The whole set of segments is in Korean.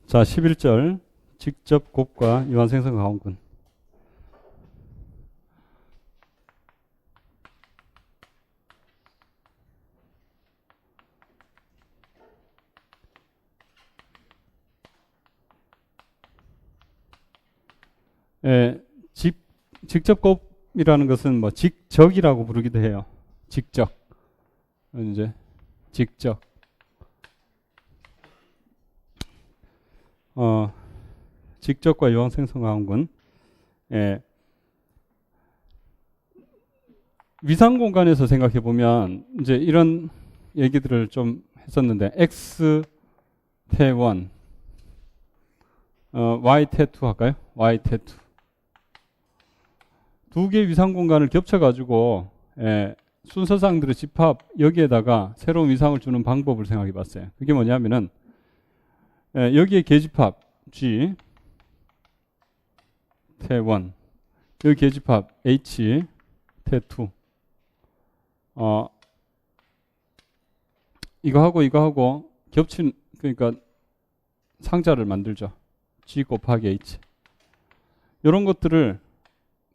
자, 11절 직접 곱과 이완생성 가온군. 직접 곱이라는 것은 뭐 직적이라고 부르기도 해요. 직적. 이제 직적. 직접과 이완생성 가온군. 위상 공간에서 생각해 보면 이제 이런 얘기들을 좀 했었는데 x 태1 y 태2 할까요? y 태2 두 개의 위상 공간을 겹쳐 가지고 순서상들의 집합 여기에다가 새로운 위상을 주는 방법을 생각해 봤어요. 그게 뭐냐면은 여기에 계집합 G 태1 여기 계집합 H 태2 이거하고 겹친 그러니까 상자를 만들죠. G 곱하기 H 이런 것들을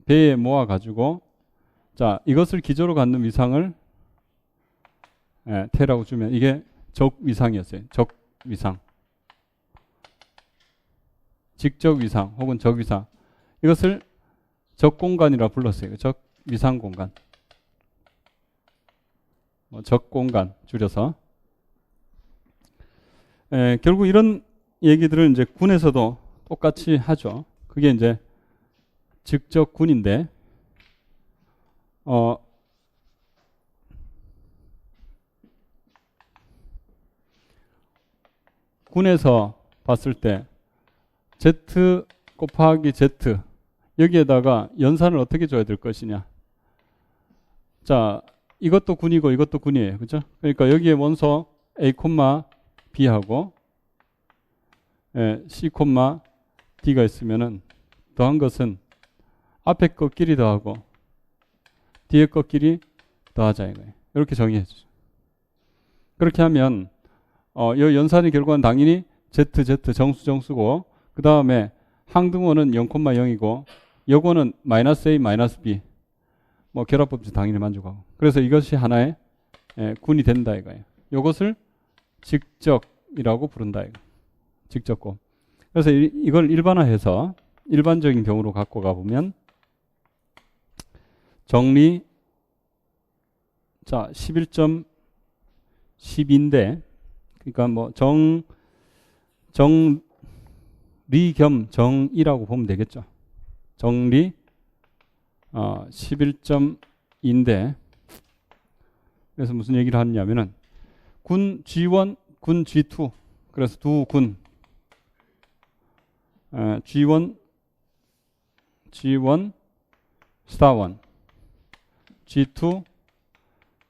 배에 모아 가지고 자 이것을 기저로 갖는 위상을 태라고 주면 이게 적위상이었어요. 적위상 직적 위상 혹은 적위상 이것을 적공간이라 불렀어요. 적위상 공간 적공간 줄여서 결국 이런 얘기들을 이제 군에서도 똑같이 하죠. 그게 이제 직접군인데 군에서 봤을 때 Z 곱하기 Z 여기에다가 연산을 어떻게 줘야 될 것이냐. 자, 이것도 군이고 이것도 군이에요. 그죠? 그러니까 여기에 원소 A, B하고 C, D가 있으면은 더한 것은 앞에 것끼리 더하고 뒤에 것끼리 더하자 이거예요. 이렇게 정의해 주죠. 그렇게 하면 이 연산의 결과는 당연히 Z 정수고 그 다음에 항등원은 0,0이고 여고는 -A, -B 뭐 결합법칙 당연히 만족하고 그래서 이것이 하나의 군이 된다 이거예요. 이것을 직적이라고 부른다 이거. 직적곱. 그래서 이걸 일반화해서 일반적인 경우로 갖고 가보면 정리 자 11.12인데 그러니까 뭐 정리 겸 정이라고 보면 되겠죠. 정리 11.2인데 그래서 무슨 얘기를 하느냐면은 군 G1, 군 G2 그래서 두 군 G1 스타 1 G2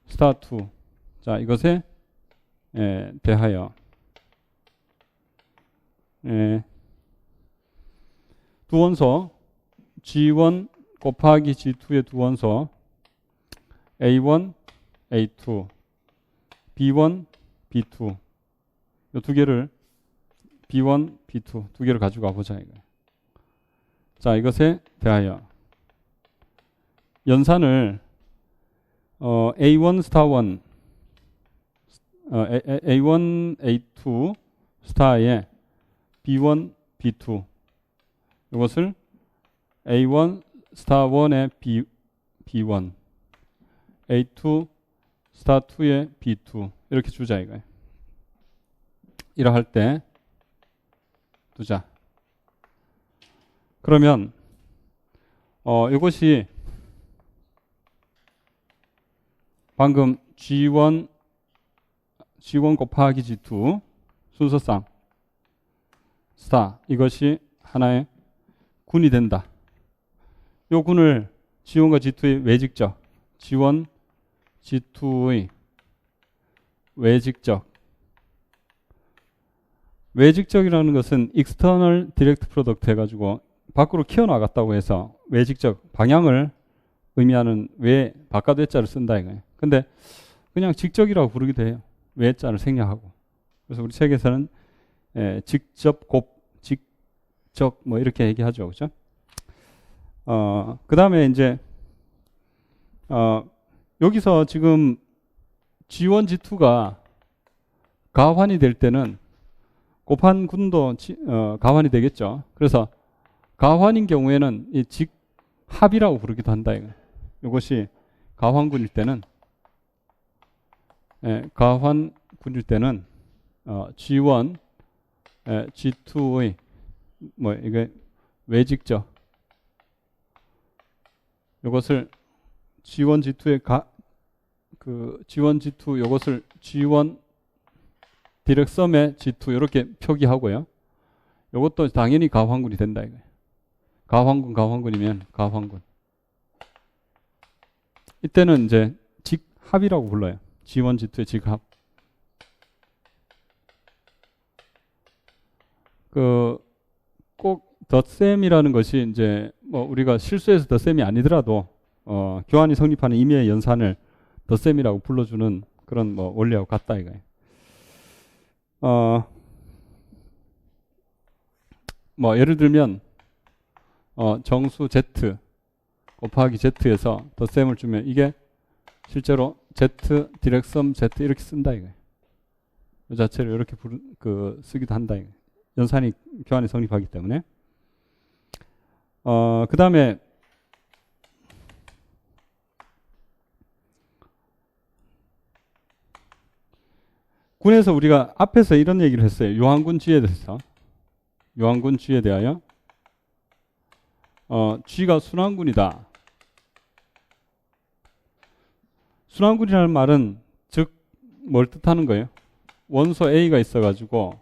스타 2 자 이것에 대하여 두 원소 G1 곱하기 G2의 두 원소 A1, A2 B1, B2 이 두 개를 B1, B2 두 개를 가지고 와보자 이거예요. 자 이것에 대하여 연산을 A1 스타 1 A1, A2 스타에 B1, B2 이것을 A1 스타 1의 B1 A2 스타 2의 B2 이렇게 주자 이거예요. 이러할 때 두자. 그러면 이것이 방금 G1 곱하기 G2 순서상 스타 이것이 하나의 군이 된다. 이 군을 G1과 G2의 외직적 G1, G2의 외직적이라는 것은 external direct product 해가지고 밖으로 키워나갔다고 해서 외직적 방향을 의미하는 외 바깥 외자를 쓴다 이거예요. 근데 그냥 직적이라고 부르기도 해요. 외자를 생략하고. 그래서 우리 책에서는 직접 곱 적 뭐 이렇게 얘기하죠. 그죠? 그 다음에 이제 여기서 지금 G1, G2가 가환이 될 때는 곱한 군도 가환이 되겠죠. 그래서 가환인 경우에는 이 직합이라고 부르기도 한다. 이것이 가환군일 때는 가환군일 때는 G1, G2의 뭐 이게 외직죠. 이것을 G1, G2의 G1, G2 이것을 G1 디렉섬의 G2 이렇게 표기하고요. 이것도 당연히 가환군이 된다 이거예요. 가환군이면 가환군. 이때는 이제 직합이라고 불러요. G1, G2의 직합. 꼭 덧셈이라는 것이 이제 뭐 우리가 실수해서 덧셈이 아니더라도 교환이 성립하는 임의의 연산을 덧셈이라고 불러주는 그런 뭐 원리하고 같다 이거예요. 뭐 예를 들면 정수 Z 곱하기 Z에서 덧셈을 주면 이게 실제로 Z 디렉섬 Z 이렇게 쓴다 이거예요. 이 자체를 이렇게 쓰기도 한다 이거예요. 연산이 교환이 성립하기 때문에. 그 다음에 군에서 우리가 앞에서 이런 얘기를 했어요. 요한군주에 대해서. 요한군주에 대하여 쥐가 순환군이다. 순환군이라는 말은 즉 뭘 뜻하는 거예요? 원소 A가 있어가지고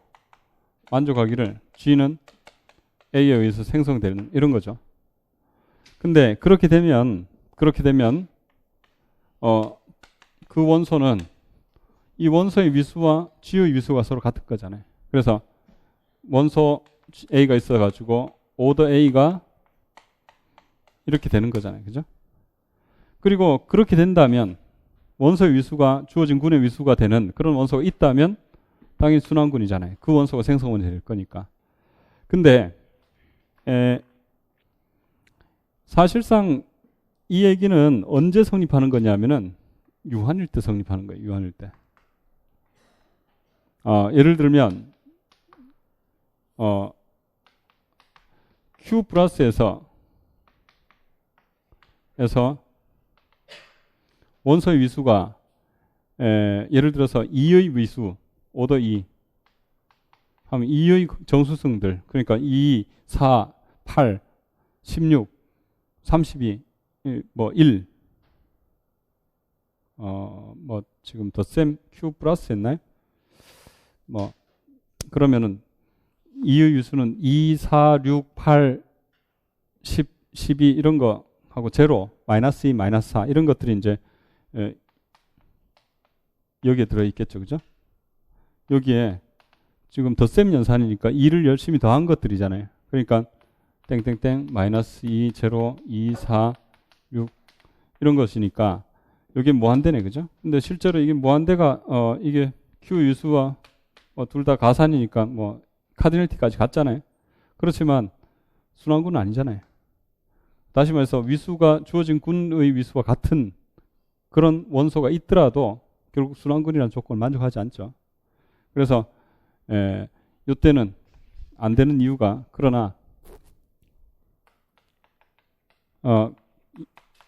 만족하기를 G는 A에 의해서 생성되는 이런 거죠. 근데 그렇게 되면 그 원소는 이 원소의 위수와 G의 위수가 서로 같을 거잖아요. 그래서 원소 A가 있어가지고 오더 A가 이렇게 되는 거잖아요. 그죠? 그리고 그렇게 된다면 원소의 위수가 주어진 군의 위수가 되는 그런 원소가 있다면 당연히 순환군이잖아요. 그 원소가 생성원이 될 거니까. 근데 사실상 이 얘기는 언제 성립하는 거냐면은 유한일 때 성립하는 거예요. 유한일 때. 예를 들면 Q 플러스에서 원소의 위수가 예를 들어서 2의 위수 오더 2 하면 2의 정수승들 그러니까 2, 4, 8, 16, 32, 뭐 1 뭐 지금 덧셈 Q 플러스 했나요? 뭐 그러면은 2의 위수는 2, 4, 6, 8, 10, 12 이런 거 하고 제로, 마이너스 2, 마이너스 4 이런 것들이 이제 여기에 들어있겠죠. 그죠? 여기에 지금 덧셈 연산이니까 2를 열심히 더한 것들이잖아요. 그러니까 땡땡땡 마이너스 2, 제로, 2, 4, 6 이런 것이니까 여기에 무한대네. 그죠? 근데 실제로 이게 무한대가 이게 Q 유수와 둘 다 가산이니까 뭐 카디널티까지 갔잖아요. 그렇지만 순환군은 아니잖아요. 다시 말해서 위수가 주어진 군의 위수와 같은 그런 원소가 있더라도 결국 순환군이라는 조건을 만족하지 않죠. 그래서 이때는 안 되는 이유가 그러나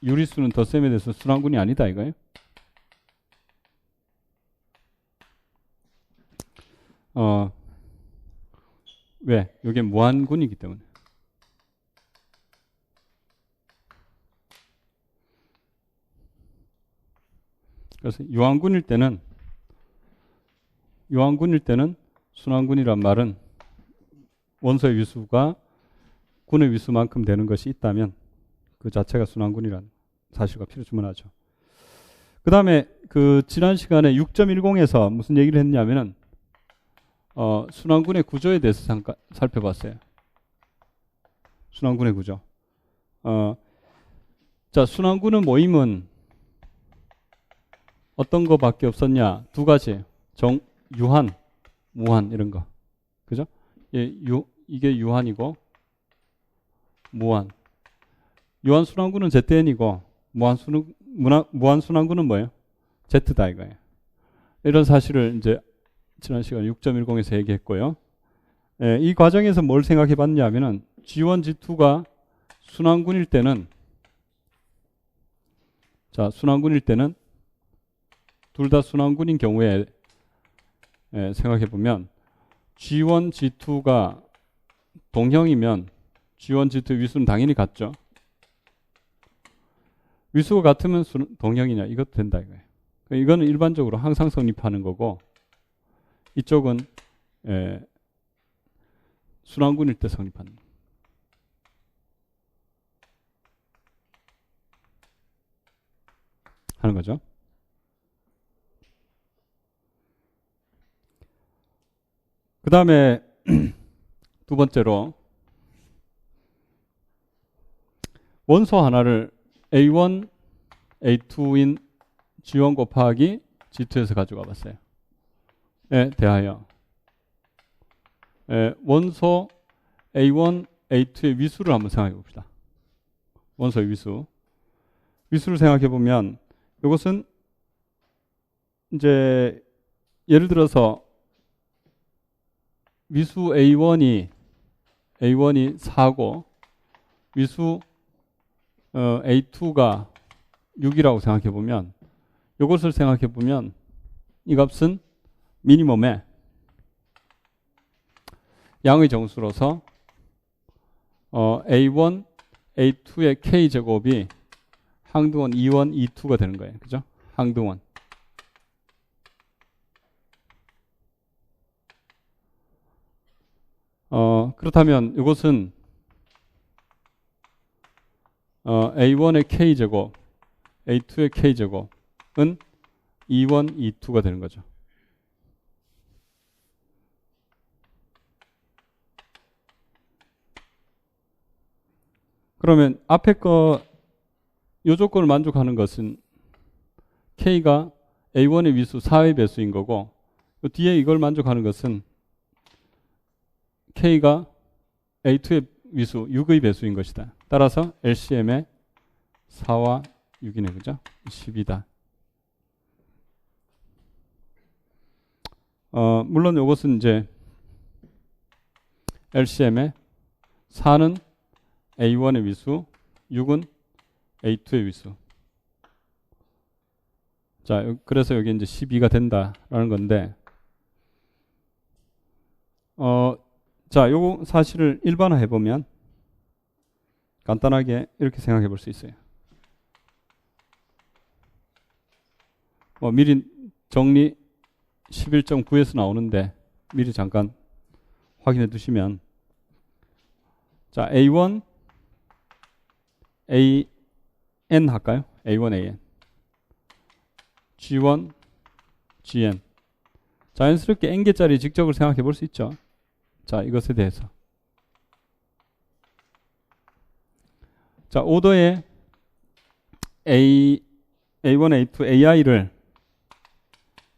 유리수는 덧셈에 대해서 순환군이 아니다 이거예요. 왜? 이게 무한군이기 때문에. 그래서 유한군일 때는 순환군이란 말은 원소의 위수가 군의 위수만큼 되는 것이 있다면 그 자체가 순환군이라는 사실과 필요 주문하죠. 그 다음에 지난 시간에 6.10에서 무슨 얘기를 했냐면은 순환군의 구조에 대해서 잠깐 살펴봤어요. 순환군의 구조. 자, 순환군의 모임은 어떤 거밖에 없었냐? 두 가지. 유한, 무한 이런 거. 그죠? 이게 유한이고 무한. 유한순환구는 ZN이고 무한순환구는 뭐예요? Z다 이거예요. 이런 사실을 이제 지난 시간 6.10에서 얘기했고요. 이 과정에서 뭘 생각해 봤냐면은 G1, G2가 순환군일 때는 순환군일 때는 둘 다 순환군인 경우에 생각해 보면 G1, G2가 동형이면 G1, G2 위수는 당연히 같죠. 위수가 같으면 동형이냐? 이것도 된다 이거예요. 이거는 일반적으로 항상 성립하는 거고 이쪽은 순환군일 때 성립하는 거예요. 하는 거죠. 그 다음에 두 번째로 원소 하나를 A1, A2인 G1 곱하기 G2에서 가져가 봤어요. 대하여 원소 A1, A2의 위수를 한번 생각해 봅시다. 원소의 위수. 위수를 생각해 보면 이것은 이제 예를 들어서 위수 A1이 4고 위수 A2가 6이라고 생각해 보면 이것을 생각해 보면 이 값은 미니멈의 양의 정수로서 A1, A2의 K제곱이 항등원 E1, E2가 되는 거예요. 그죠? 항등원. 그렇다면 이것은 A1의 K제곱, A2의 K제곱은 E1, E2가 되는 거죠. 그러면 앞에 이 조건을 만족하는 것은 K가 A1의 위수 4의 배수인 거고 뒤에 이걸 만족하는 것은 K가 A2의 위수 6의 배수인 것이다. 따라서 LCM의 4와 6이네. 그죠? 10이다. 물론 이것은 이제 LCM의 4는 A1의 위수, 6은 A2의 위수. 자, 그래서 여기 이제 12가 된다라는 건데, 자, 요 사실을 일반화해 보면 간단하게 이렇게 생각해 볼 수 있어요. 미리 정리 11.9에서 나오는데 미리 잠깐 확인해 두시면, 자, A1, AN 할까요? A1, AN. G1, GN. 자연스럽게 n개짜리 직접을 생각해 볼 수 있죠. 자, 이것에 대해서. 자, 오더의 A1, A2, AI를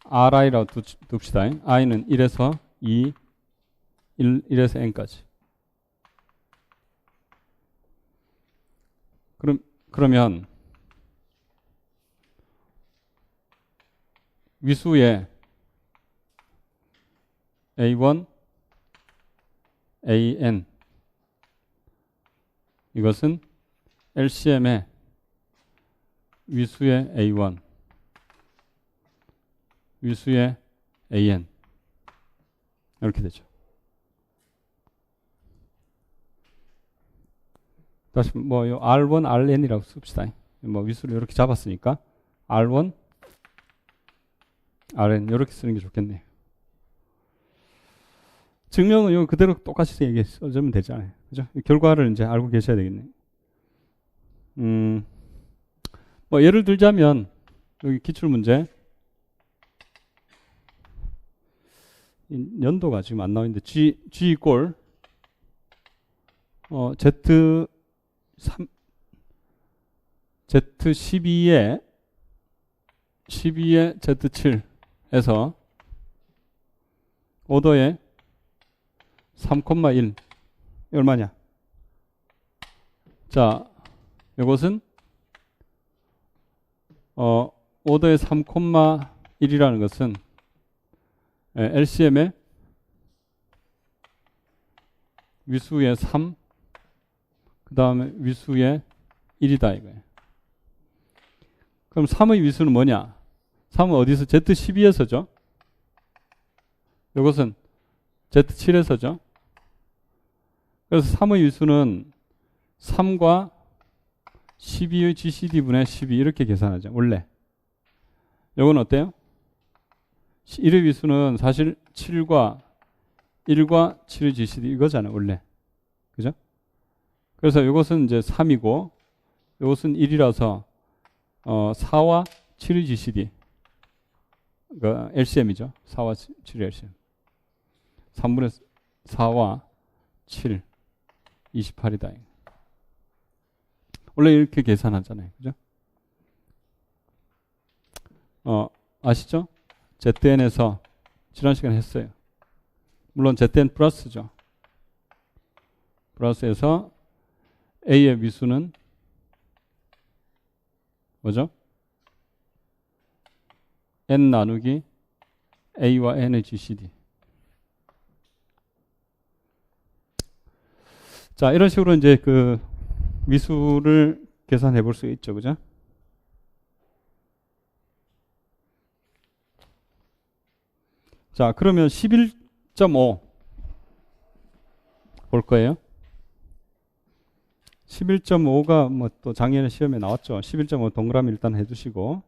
RI라고 둡시다. I는 1에서 2, 1에서 N까지. 그러면 위수의 A1, AN 이것은 LCM의 위수의 A1, 위수의 AN 이렇게 되죠. 다시 요 R1, RN이라고 씁시다. 위수를 이렇게 잡았으니까 R1, RN 이렇게 쓰는 게 좋겠네요. 증명은 이거 그대로 똑같이 써주면 되잖아요. 그죠? 결과를 이제 알고 계셔야 되겠네요. 예를 들자면 여기 기출문제 연도가 지금 안 나오는데 G 이꼴 Z12에 Z7에서 오더에 3,1 얼마냐? 자, 이것은 오더의 3,1이라는 것은 LCM의 위수의 3, 그 다음에 위수의 1이다 이거예요. 그럼 3의 위수는 뭐냐? 3은 어디서? Z12에서죠. 이것은 Z7에서죠. 그래서 3의 위수는 3과 12의 GCD분의 12 이렇게 계산하죠. 원래. 이건 어때요? 1의 위수는 사실 7과 1과 7의 GCD 이거잖아요. 원래. 그죠? 그래서 이것은 이제 3이고 이것은 1이라서 4와 7의 GCD 그러니까 LCM이죠. 4와 7의 LCM. 3분의 4와 7 28이다. 원래 이렇게 계산하잖아요. 그죠? 아시죠? ZN에서 지난 시간에 했어요. 물론 ZN 플러스죠. 플러스에서 A의 위수는 뭐죠? N 나누기 A와 N의 GCD. 자, 이런 식으로 이제 그 위수를 계산해 볼 수 있죠. 그죠? 자, 그러면 11.5 볼 거예요. 11.5가 뭐 또 작년에 시험에 나왔죠. 11.5 동그라미 일단 해두시고,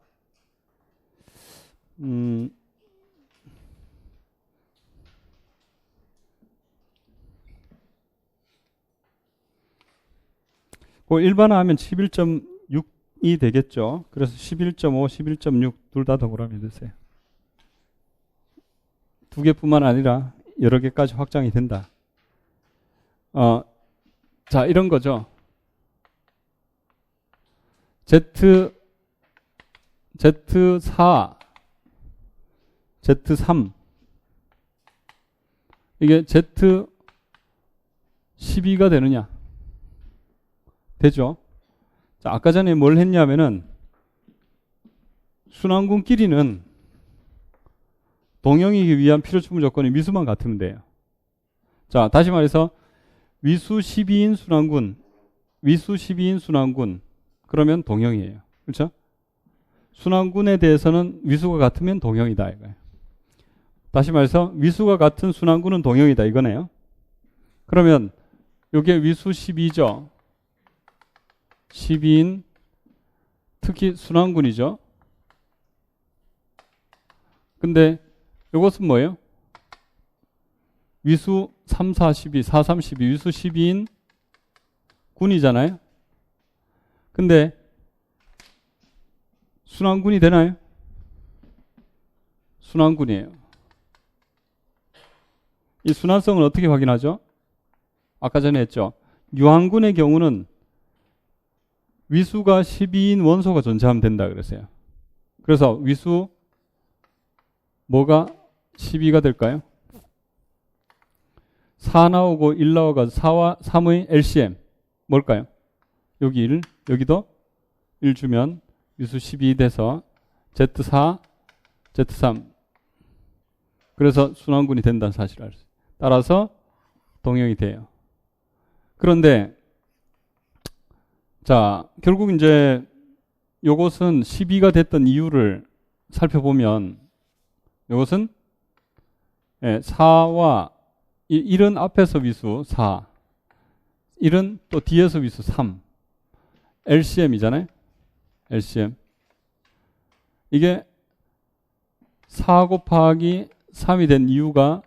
그 일반화하면 11.6이 되겠죠. 그래서 11.5, 11.6 둘 다 동그라미 해두세요. 두 개뿐만 아니라 여러 개까지 확장이 된다. 자, 이런 거죠. Z4, Z3 이게 Z12가 되느냐? 되죠. 자, 아까 전에 뭘 했냐면은 순환군끼리는 동형이기 위한 필요충분 조건이 미수만 같으면 돼요. 자, 다시 말해서 위수 12인 순환군, 위수 12인 순환군 그러면 동형이에요. 그렇죠? 순환군에 대해서는 위수가 같으면 동형이다 이거예요. 다시 말해서 위수가 같은 순환군은 동형이다 이거네요. 그러면 이게 위수 12죠. 12인 특히 순환군이죠. 근데 이것은 뭐예요? 위수 3, 4, 12, 4, 3, 12 위수 12인 군이잖아요. 근데 순환군이 되나요? 순환군이에요. 이 순환성을 어떻게 확인하죠? 아까 전에 했죠. 유한군의 경우는 위수가 12인 원소가 존재하면 된다 그랬어요. 그래서 위수 뭐가 12가 될까요? 4 나오고 1 나와가지고 4와 3의 LCM 뭘까요? 여기 1, 여기도 1 주면 위수 12 돼서 Z4, Z3 그래서 순환군이 된다는 사실을 알수 있어요. 따라서 동형이 돼요. 그런데 자, 결국 이제 요것은 12가 됐던 이유를 살펴보면 요것은 4와 1은 앞에서 위수 4, 1은 또 뒤에서 위수 3, LCM이잖아요. LCM. 이게 4 곱하기 3이 된 이유가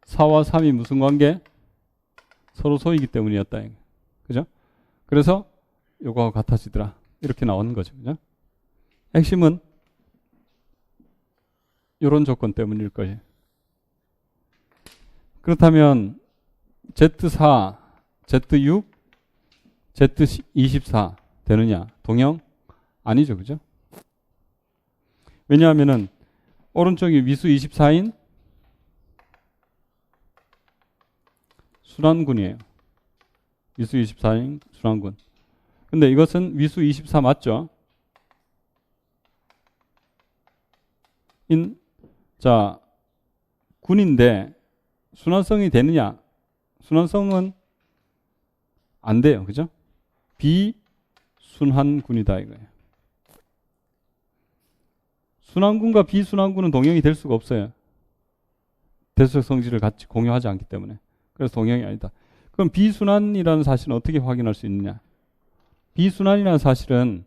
4와 3이 무슨 관계? 서로 소이기 때문이었다. 그죠? 그래서 요거하고 같아지더라. 이렇게 나오는 거죠. 그죠? 핵심은 이런 조건 때문일 거예요. 그렇다면 Z4, Z6, Z24 되느냐? 동형? 아니죠. 그죠? 왜냐하면은 오른쪽이 위수 24인 순환군이에요. 위수 24인 순환군. 근데 이것은 위수 24 맞죠? 자, 군인데 순환성이 되느냐? 순환성은 안 돼요. 그죠? 비순환군이다 이거예요. 순환군과 비순환군은 동형이 될 수가 없어요. 대수적 성질을 같이 공유하지 않기 때문에. 그래서 동형이 아니다. 그럼 비순환이라는 사실은 어떻게 확인할 수 있느냐? 비순환이라는 사실은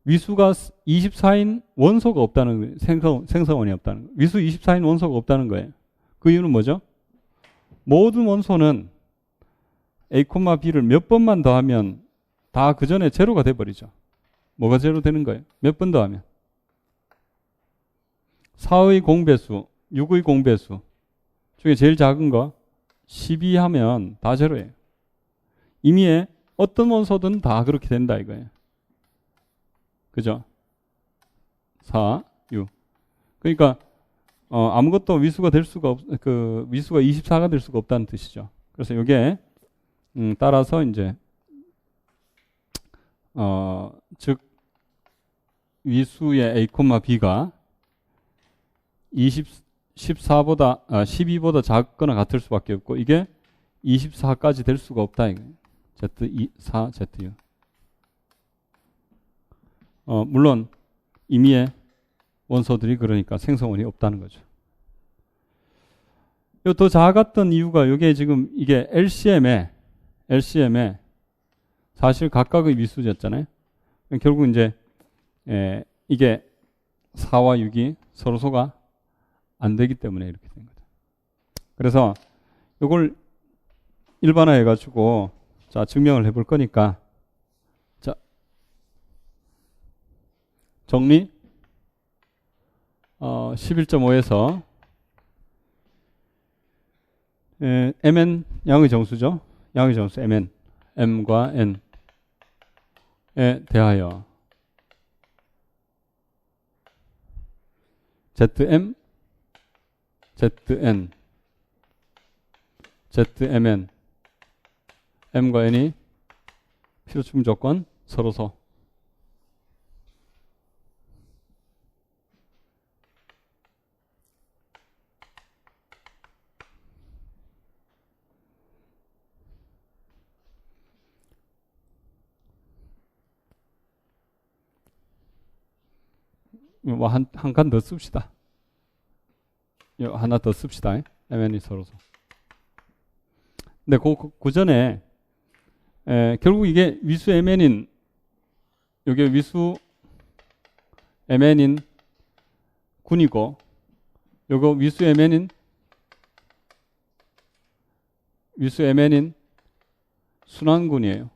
위수가 24인 원소가 없다는 거예요. 생성원이 없다는 거예요. 위수 24인 원소가 없다는 거예요. 그 이유는 뭐죠? 모든 원소는 A, B를 몇 번만 더하면 다 그 전에 제로가 돼버리죠. 뭐가 제로 되는 거예요? 몇 번 더하면? 4의 공배수, 6의 공배수 중에 제일 작은 거 12 하면 다 제로예요. 이미 어떤 원소든 다 그렇게 된다 이거예요. 그죠? 4, 6. 그러니까 아무것도 위수가 될 수가 위수가 24가 될 수가 없다는 뜻이죠. 그래서 이게 따라서 이제 즉 위수의 A, B가 12보다 작거나 같을 수밖에 없고 이게 24까지 될 수가 없다 이거예요. Z4, ZU. 물론 임의의 원소들이 그러니까 생성원이 없다는 거죠. 더 작았던 이유가 이게 지금 이게 LCM에 사실 각각의 위수였잖아요. 결국 이제 이게 4와 6이 서로소가 안 되기 때문에 이렇게 된 거죠. 그래서 이걸 일반화해 가지고 자 증명을 해볼 거니까 자 정리 11.5에서 mn 양의 정수죠. 양의 정수 mn m과 n에 대하여 zm zn zmn m과 n이 필요충 조건 서로소 뭐 한 칸 더 씁시다. 하나 더 씁시다. mn이 서로소. 근데 그 전에 결국 이게 위수 mn인 이게 위수 mn인 군이고 요거 위수 mn인 순환군이에요.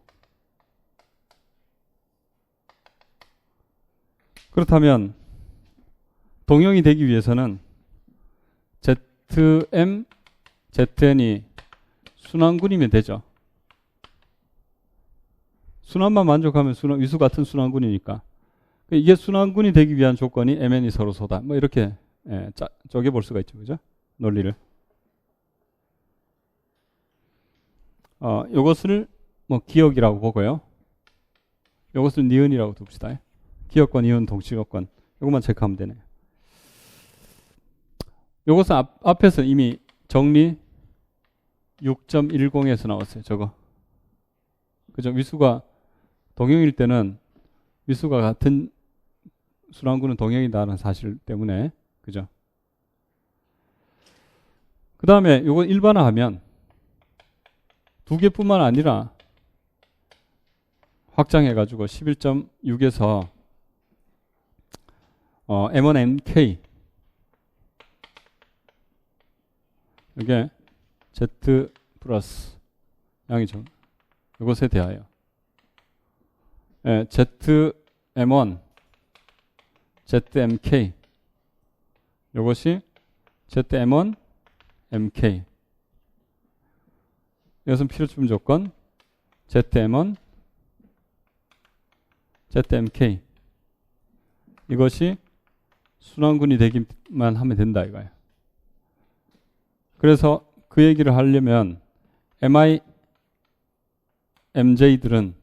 그렇다면 동형이 되기 위해서는 ZM, ZN이 순환군이면 되죠. 순환만 만족하면 위수 같은 순환군이니까. 이게 순환군이 되기 위한 조건이 MN이 서로소다. 뭐 이렇게 쪼개볼 수가 있죠. 그죠? 논리를. 요것을 뭐 기억이라고 보고요. 요것을 니은이라고 둡시다. 기억과 니은 동치조건. 요것만 체크하면 되네요. 요것은 앞에서 이미 정리 6.10에서 나왔어요. 저거. 그죠? 위수가 동형일 때는 위수가 같은 순환군은 동형이다라는 사실 때문에 그죠? 그 다음에 요거 일반화하면 두 개뿐만 아니라 확장해가지고 11.6에서 M1NK 이게 Z 플러스 양이죠. 이것에 대하여 ZM1, ZMK 이것이 ZM1, MK 이것은 필요충 조건 ZM1, ZMK 이것이 순환군이 되기만 하면 된다 이거예요. 그래서 그 얘기를 하려면 MI, MJ들은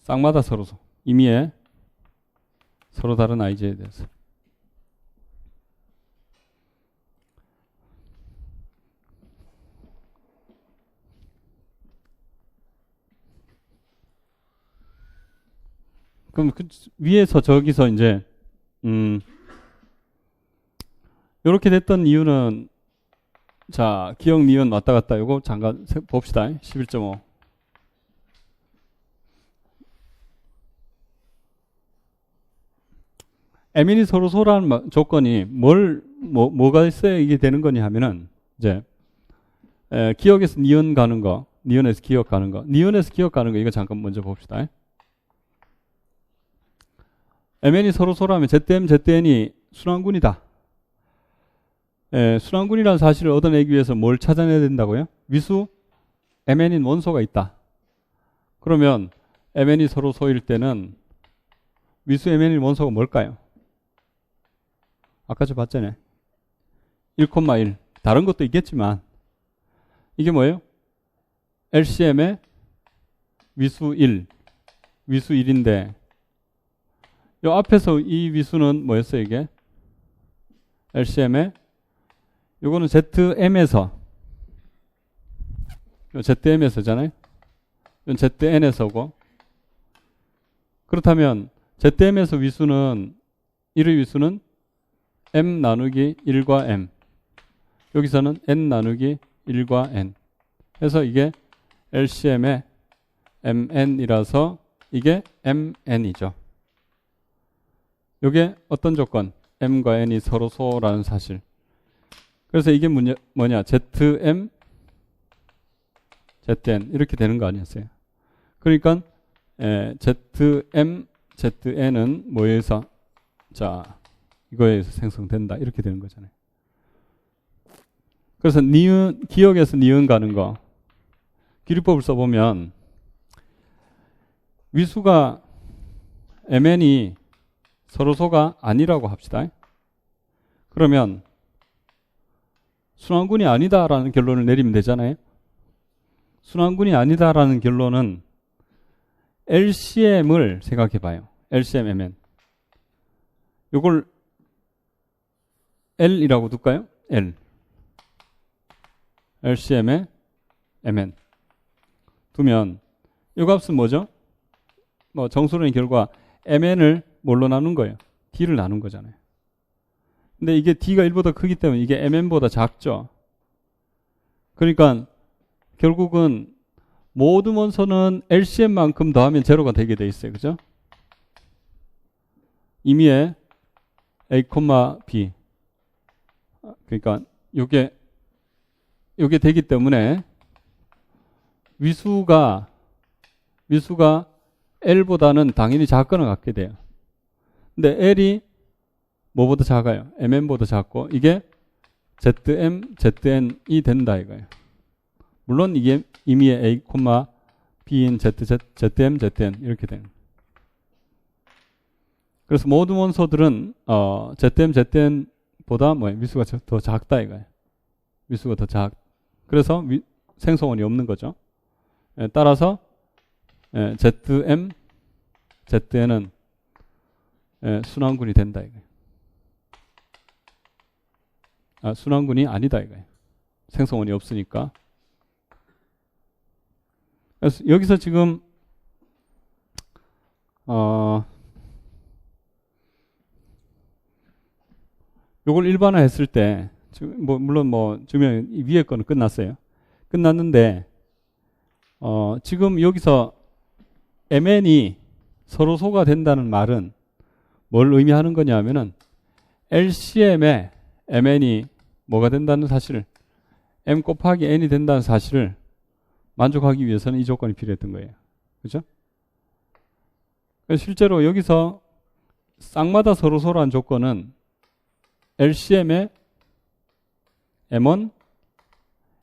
쌍마다 서로 임의에 서로 다른 IJ에 대해서. 그럼 그 위에서 저기서 이제 이렇게 됐던 이유는 자 기억 니은 왔다 갔다 이거 잠깐 봅시다. 11.5 MN이 서로 소라는 조건이 뭐가 있어야 이게 되는 거냐 하면은 이제 기억에서 니은 가는 거, 니은에서 기억 가는 거, 니은에서 기억 가는 거 이거 잠깐 먼저 봅시다. MN이 서로 소라면 ZM, ZN이 순환군이다. 순환군이라는 사실을 얻어내기 위해서 뭘 찾아내야 된다고요? 위수 MN인 원소가 있다. 그러면 MN이 서로 소일 때는 위수 MN인 원소가 뭘까요? 아까 저 봤잖아요. 1,1 다른 것도 있겠지만 이게 뭐예요? LCM의 위수 1 위수 1인데 요 앞에서 이 위수는 뭐였어요 이게? LCM의 요거는 ZM에서 요 ZM에서잖아요. 요 ZN에서고 그렇다면 ZM에서 위수는 1의 위수는 M 나누기 1과 M 여기서는 N 나누기 1과 N 해서 이게 LCM의 MN이라서 이게 MN이죠. 이게 어떤 조건? M과 N이 서로 소라는 사실. 그래서 이게 뭐냐? ZM, ZN 이렇게 되는 거 아니었어요? 그러니까 ZM, ZN은 뭐에 의해서 자 이거에 의해서 생성된다 이렇게 되는 거잖아요. 그래서 니은 기억에서 니은 가는 거 기류법을 써보면 위수가 MN이 서로소가 아니라고 합시다. 그러면 순환군이 아니다라는 결론을 내리면 되잖아요. 순환군이 아니다라는 결론은 LCM을 생각해 봐요. LCM MN. 요걸 L이라고 둘까요? L. LCM의 MN. 두면 이 값은 뭐죠? 뭐 정수론의 결과 MN을 뭘로 나눈 거예요? D를 나눈 거잖아요. 근데 이게 D가 1보다 크기 때문에 이게 MN보다 작죠. 그러니까 결국은 모든 원소는 LCM만큼 더하면 제로가 되게 돼 있어요. 그죠? 임의의 A, B. 그러니까 요게 되기 때문에 위수가 L보다는 당연히 작거나 같게 돼요. 근데 L이 뭐보다 작아요? MN보다 작고 이게 ZM, ZN이 된다 이거예요. 물론 이게 임의의 A, B인 ZM, ZN 이렇게 되는. 그래서 모든 원소들은 ZM, ZN보다 위수가 더 작다 이거예요. 위수가 더 작. 그래서 생성원이 없는 거죠. 따라서 ZM, ZN은 순환군이 된다 이거예요. 순환군이 아니다 이거예요. 생성원이 없으니까. 그래서 여기서 지금 요걸 일반화했을 때 물론 증명 위에 거는 끝났어요. 끝났는데 지금 여기서 MN이 서로 소가 된다는 말은 뭘 의미하는 거냐 하면은 LCM에 MN이 뭐가 된다는 사실을 M 곱하기 N이 된다는 사실을 만족하기 위해서는 이 조건이 필요했던 거예요. 그죠? 그래서 실제로 여기서 쌍마다 서로 소라는 조건은 LCM의 M1,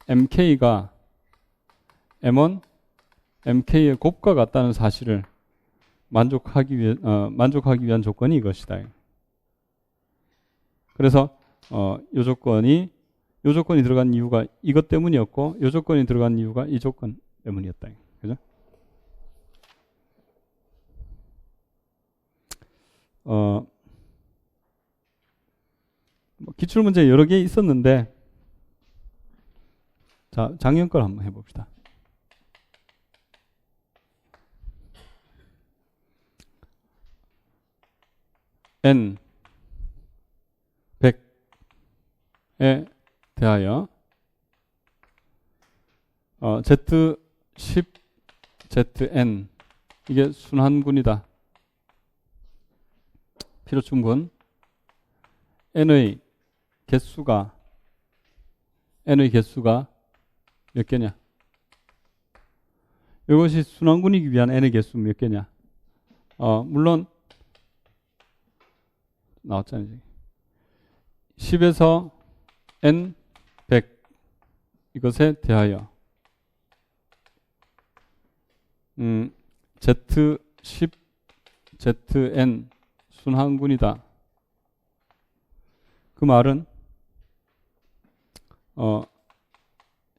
MK가 M1, MK의 곱과 같다는 사실을 만족하기 위한 조건이 이것이다. 그래서 요 조건이 들어간 이유가 이것 때문이었고 요 조건이 들어간 이유가 이 조건 때문이었다. 그죠? 기출문제 여러 개 있었는데, 자, 작년 걸 한번 해봅시다. n 100에 대하여 z10 zn 이게 순환군이다. 필요충분 n의 개수가 몇 개냐? 이것이 순환군이기 위한 n의 개수 몇 개냐? 물론 나왔잖아요. 10에서 n 100 이것에 대하여 z10 zn 순환군이다. 그 말은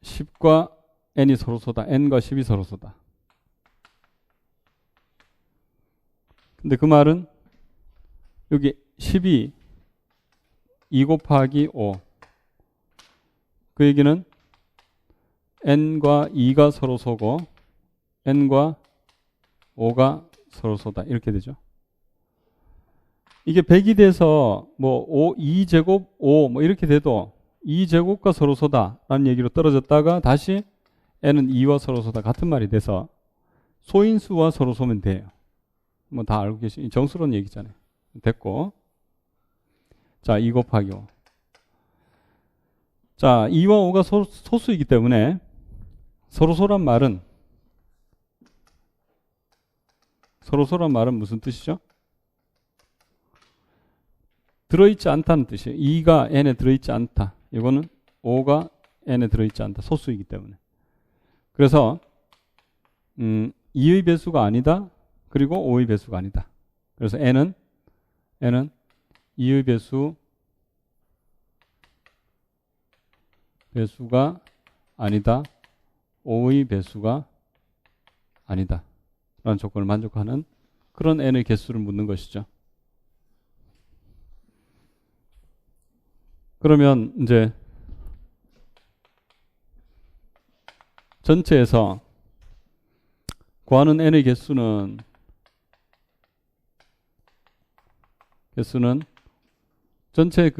10과 n이 서로소다. n과 10이 서로소다. 근데 그 말은 여기 10이 2 곱하기 5. 그 얘기는 n과 2가 서로소고 n과 5가 서로소다. 이렇게 되죠. 이게 100이 돼서 뭐 2제곱 5 뭐 이렇게 돼도 2제곱과 서로소다 라는 얘기로 떨어졌다가 다시 n은 2와 서로소다 같은 말이 돼서 소인수와 서로소면 돼요. 뭐 다 알고 계신 정수론 얘기잖아요. 됐고, 자, 2 곱하기 5. 자, 2와 5가 소수이기 때문에 서로소란 말은 무슨 뜻이죠? 들어있지 않다는 뜻이에요. 2가 n에 들어있지 않다. 이거는 5가 n에 들어있지 않다. 소수이기 때문에. 그래서 2의 배수가 아니다. 그리고 5의 배수가 아니다. 그래서 n은 2의 배수가 아니다. 5의 배수가 아니다. 라는 조건을 만족하는 그런 n의 개수를 묻는 것이죠. 그러면 이제 전체에서 구하는 n의 개수는 전체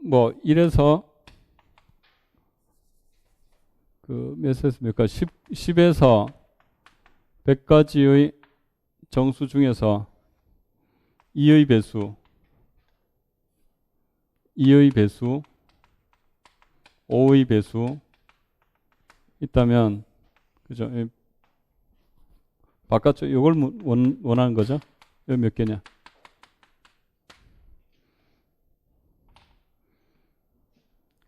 뭐 1에서 몇에서 몇까지 10에서 100까지의 정수 중에서 2의 배수 5의 배수 있다면, 그죠? 바깥쪽 이걸 원하는 거죠? 여기 몇 개냐?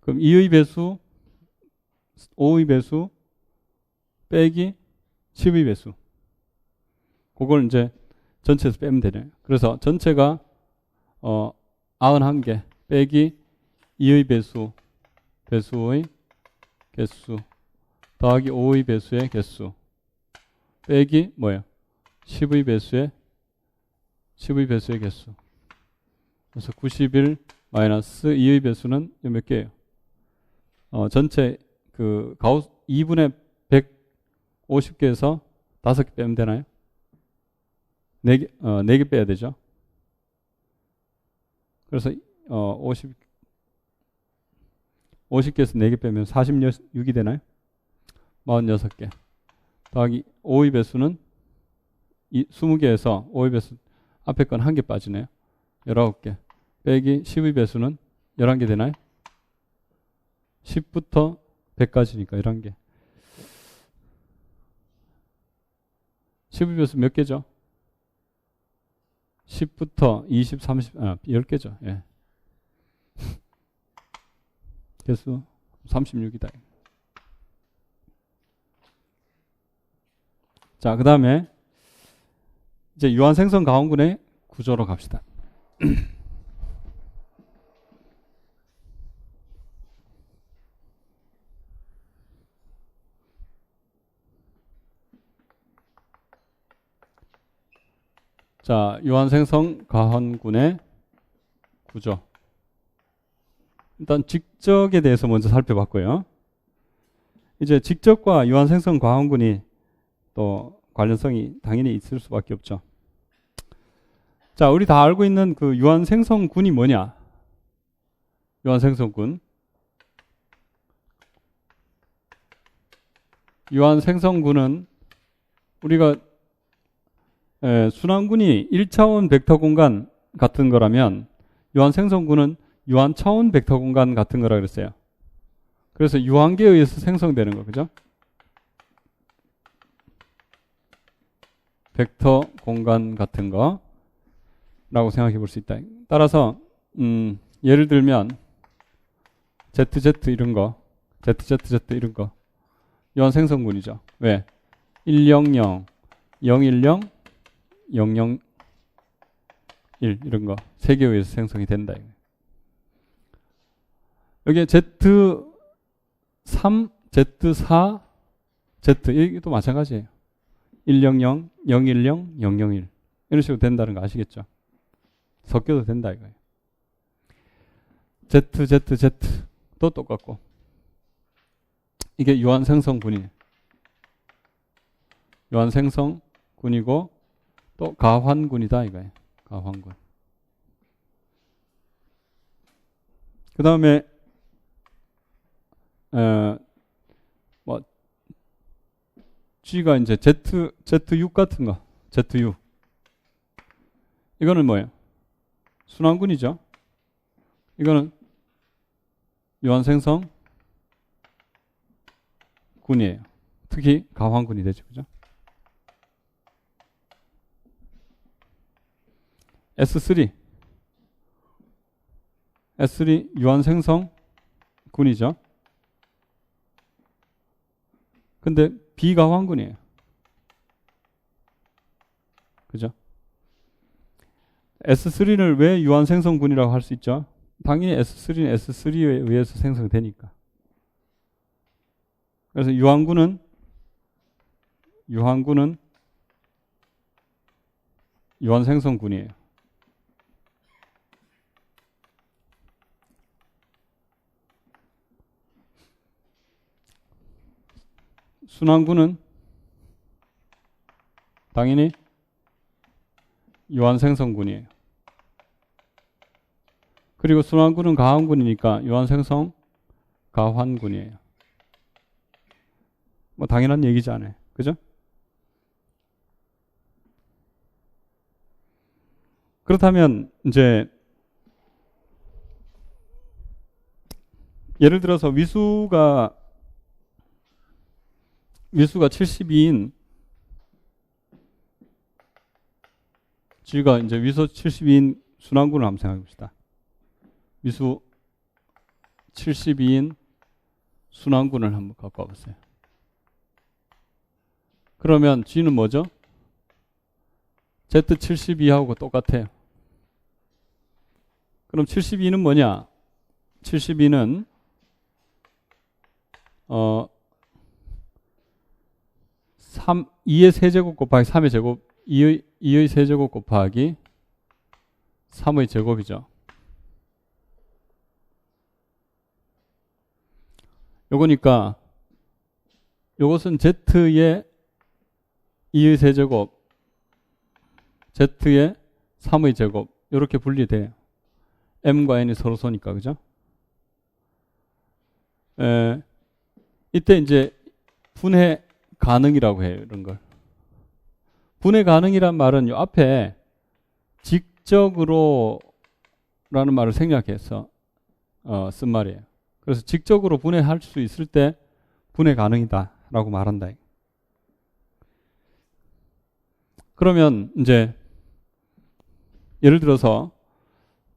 그럼 2의 배수, 5의 배수 빼기 10의 배수. 그걸 이제 전체에서 빼면 되네요. 그래서 전체가 91개 빼기 2의 배수의 개수 더하기 5의 배수의 개수 빼기 뭐예요? 10의 배수의 개수. 그래서 91 마이너스 2의 배수는 몇 개예요? 전체 가우스 2분의 150개에서 5개 빼면 되나요? 4개 빼야 되죠. 그래서 50개에서 4개 빼면 46이 되나요? 46개. 더하기 5의 배수는 20개에서 5의 배수 앞에 건 1개 빠지네요. 19개. 빼기 10의 배수는 11개 되나요? 10부터 100까지니까 11개. 10의 배수 몇 개죠? 10부터 20, 30, 10개죠. 예. 개수 36이다. 자, 그 다음에 이제 유한생성 가온군의 구조로 갑시다. 자, 유한생성 가환군의 구조. 일단 직적에 대해서 먼저 살펴봤고요. 이제 직적과 유한생성 가환군이 또 관련성이 당연히 있을 수밖에 없죠. 자, 우리 다 알고 있는 그 유한생성군이 뭐냐? 유한생성군. 유한생성군은 우리가 순환군이 1차원 벡터 공간 같은 거라면 유한생성군은 유한차원 벡터 공간 같은 거라 그랬어요. 그래서 유한계에 의해서 생성되는 거, 그죠? 벡터 공간 같은 거라고 생각해 볼 수 있다. 따라서 예를 들면 ZZ 이런 거, ZZZ 이런 거 유한생성군이죠. 왜? 100, 010, 001 이런 거 3개에 의해서 생성이 된다. 여기에 Z3, Z4, Z 이것도 마찬가지예요. 100, 010, 001 이런 식으로 된다는 거 아시겠죠? 섞여도 된다 이거예요. ZZZ도 똑같고 이게 유한생성군이에요. 유한생성군이고 또 가환군이다 이거예요. 가환군. 그 다음에 뭐 G가 이제 ZU 같은 거, ZU. 이거는 뭐예요? 순환군이죠. 이거는 유한생성 군이에요. 특히 가환군이 되죠, 그죠? S3 유한생성 군이죠. 근데 비가환군이에요. 그죠? S3를 왜 유한생성군이라고 할 수 있죠? 당연히 S3는 S3에 의해서 생성되니까. 그래서 유한군은 유한생성군이에요. 순환군은 당연히 유한생성군이에요. 그리고 순환군은 가환군이니까 유한생성 가환군이에요. 뭐 당연한 얘기잖아요. 그죠? 그렇다면 이제 예를 들어서 위수가 72인 G가 이제 위수 72인 순환군을 한번 생각해 봅시다. 위수 72인 순환군을 한번 갖고 와보세요. 그러면 G는 뭐죠? Z72하고 똑같아요. 그럼 72는 뭐냐? 72는 2의 세제곱 곱하기 3의 제곱, 2의 세제곱 곱하기 3의 제곱이죠. 요거니까 요것은 Z의 2의 세제곱, Z의 3의 제곱 이렇게 분리돼요. M과 N이 서로 쏘니까, 그죠? 이때 이제 분해 가능이라고 해요. 이런 걸. 분해 가능이란 말은 요 앞에 직접으로 라는 말을 생략해서 쓴 말이에요. 그래서 직접으로 분해할 수 있을 때 분해 가능이다 라고 말한다. 그러면 이제 예를 들어서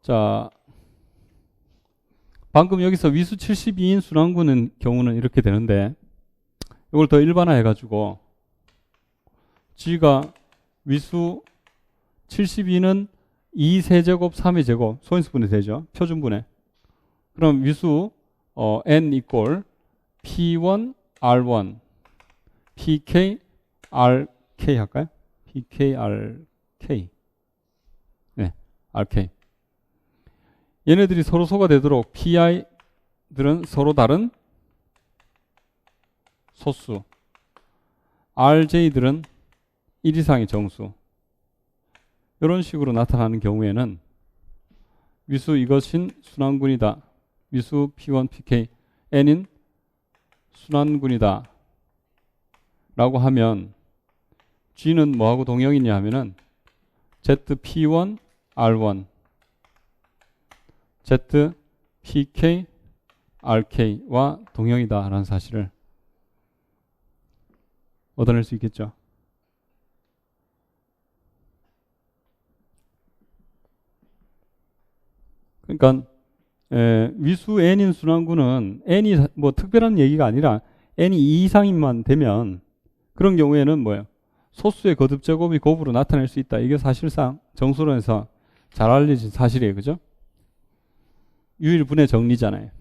자 방금 여기서 위수 72인 순환군의 경우는 이렇게 되는데 이걸 더 일반화해 가지고 G가 위수 72는 2세제곱 3의 제곱 소인수분해 되죠. 표준분해. 그럼 위수 N 이꼴 P1 R1 PK RK 할까요? PK RK RK. 얘네들이 서로 소가 되도록 PI들은 서로 다른 소수, RJ들은 1 이상의 정수. 이런 식으로 나타나는 경우에는 위수 이것인 순환군이다. 위수 P1, PK, N인 순환군이다. 라고 하면 G는 뭐하고 동형이냐 하면은 ZP1, R1, ZPK, RK와 동형이다 라는 사실을 얻어낼 수 있겠죠. 그러니까 위수 n인 순환구는 n이 뭐 특별한 얘기가 아니라 n이 2 이상인만 되면 그런 경우에는 뭐예요? 소수의 거듭 제곱이 곱으로 나타낼 수 있다. 이게 사실상 정수론에서 잘 알려진 사실이에요. 그죠? 유일분의 정리잖아요.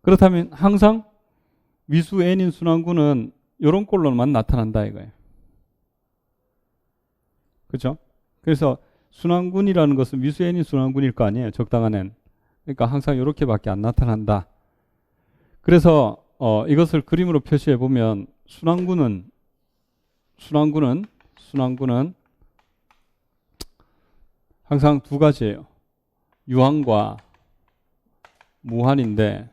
그렇다면 항상 위수 n인 순환구는 이런 꼴로만 나타난다 이거예요. 그죠? 그래서 순환군이라는 것은 위수 n인 순환군일 거 아니에요. 적당한 n. 그러니까 항상 이렇게밖에 안 나타난다. 그래서 이것을 그림으로 표시해 보면 순환군은 항상 두 가지예요. 유한과 무한인데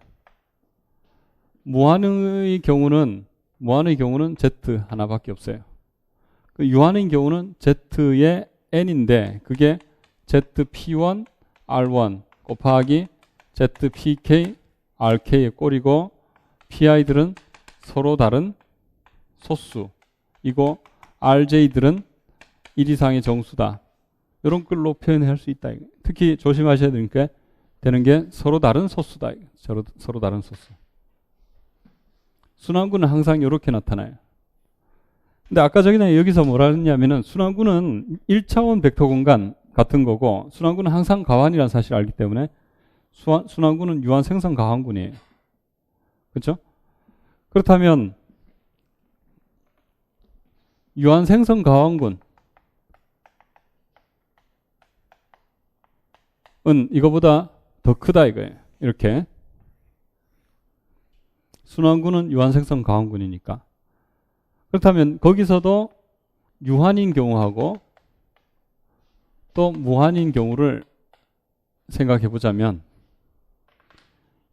무한의 경우는 Z 하나밖에 없어요. 그 유한의 경우는 Z의 n인데 그게 ZP1, R1 곱하기 ZPK, RK의 꼴이고 PI들은 서로 다른 소수이고 RJ들은 1 이상의 정수다. 이런 걸로 표현할 수 있다. 특히 조심하셔야 되는 게 서로 다른 소수다. 서로 다른 소수. 순환구는 항상 이렇게 나타나요. 근데 아까 전에 여기서 뭐라 했냐면은 순환구는 1차원 벡터 공간 같은 거고 순환구는 항상 가환이라는 사실을 알기 때문에 순환구는 유한 생성 가환군이에요. 그렇죠? 그렇다면 유한 생성 가환군은 이거보다 더 크다 이거예요. 이렇게 순환구는 유한 생성 가환군이니까. 그렇다면 거기서도 유한인 경우하고 또 무한인 경우를 생각해 보자면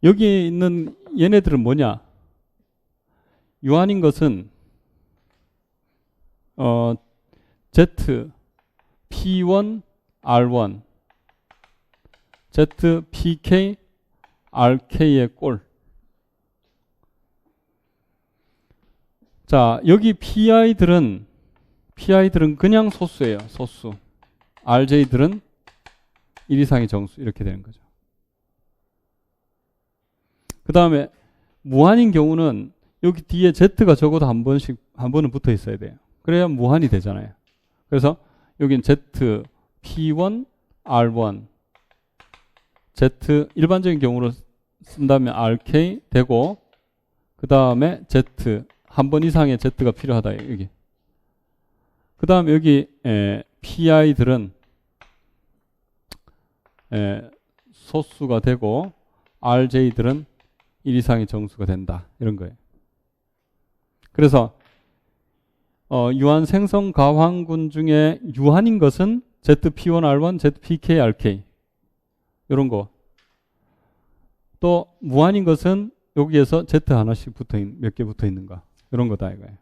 여기 있는 얘네들은 뭐냐? 유한인 것은 Z, P1, R1, Z, PK, RK의 꼴. 자, 여기 PI들은 그냥 소수예요. 소수. RJ들은 1 이상의 정수. 이렇게 되는 거죠. 그 다음에 무한인 경우는 여기 뒤에 Z가 적어도 한 번은 붙어 있어야 돼요. 그래야 무한이 되잖아요. 그래서 여긴 Z, P1, R1, Z 일반적인 경우로 쓴다면 RK 되고 그 다음에 Z 한 번 이상의 Z가 필요하다. 여기. 그 다음에 여기 PI들은 소수가 되고 RJ들은 1 이상의 정수가 된다. 이런 거예요. 그래서 유한 생성 가환군 중에 유한인 것은 ZP1R1, ZPKRK 이런 거. 또 무한인 것은 여기에서 Z 하나씩 몇 개 붙어 있는가. 이런 거다 이거예요.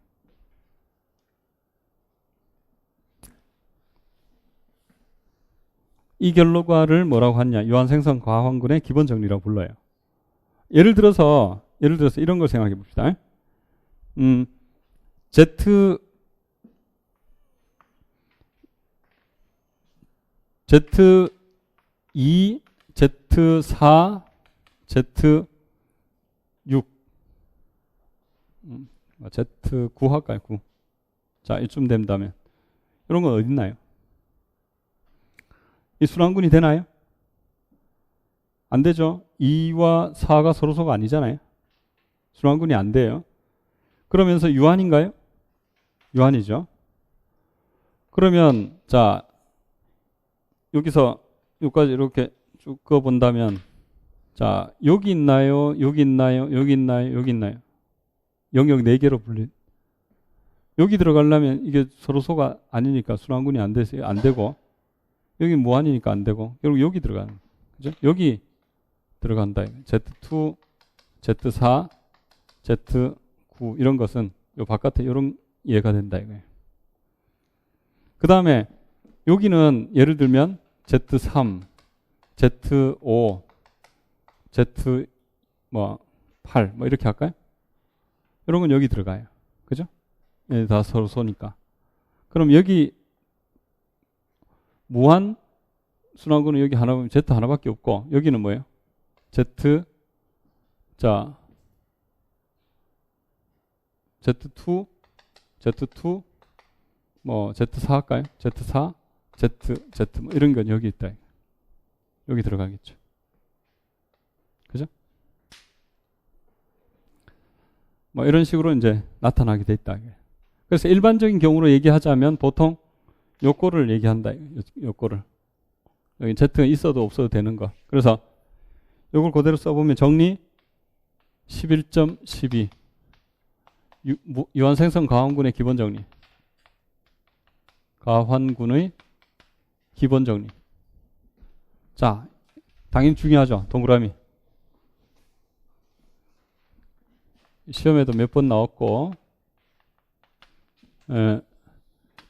이 결과를 뭐라고 하냐? 유한 생성 가환군의 기본 정리라고 불러요. 예를 들어서 이런 걸 생각해 봅시다. Z2, Z4, Z6, Z9 할까요? 9. 자, 이쯤 된다면 이런 건 어디 있나요? 이 순환군이 되나요? 안 되죠. 2와 4가 서로소가 아니잖아요. 순환군이 안 돼요. 그러면서 유한인가요? 유한이죠. 그러면 자 여기서 여기까지 이렇게 쭉 그어 본다면 자, 여기 있나요? 여기 있나요? 여기 있나요? 여기 있나요? 영역 4개로 분리. 여기 들어가려면 이게 서로소가 아니니까 순환군이 안 되고 여기 무한이니까 안 되고 결국 여기 들어가는 그죠? 여기 들어간다. Z2, Z4, Z9 이런 것은 요 바깥에 이런 이해가 된다 이거예요. 그 다음에 여기는 예를 들면 Z3, Z5, Z 뭐 8 뭐 이렇게 할까요? 이런 건 여기 들어가요. 그죠? 예, 다 서로 소니까. 그럼 여기 무한 순환구는 여기 하나 보면 Z 하나밖에 없고 여기는 뭐예요? Z 자 Z2 뭐 Z4 할까요? Z4 Z 뭐 이런 건 여기 있다. 여기 들어가겠죠. 그죠? 뭐 이런 식으로 이제 나타나게 돼 있다. 그래서 일반적인 경우로 얘기하자면 보통 요거를 얘기한다. 요거를. 여기 Z가 있어도 없어도 되는 거. 그래서 요걸 그대로 써보면 정리 11.12 유한생성 가환군의 기본 정리. 가환군의 기본 정리. 자, 당연히 중요하죠. 동그라미. 시험에도 몇 번 나왔고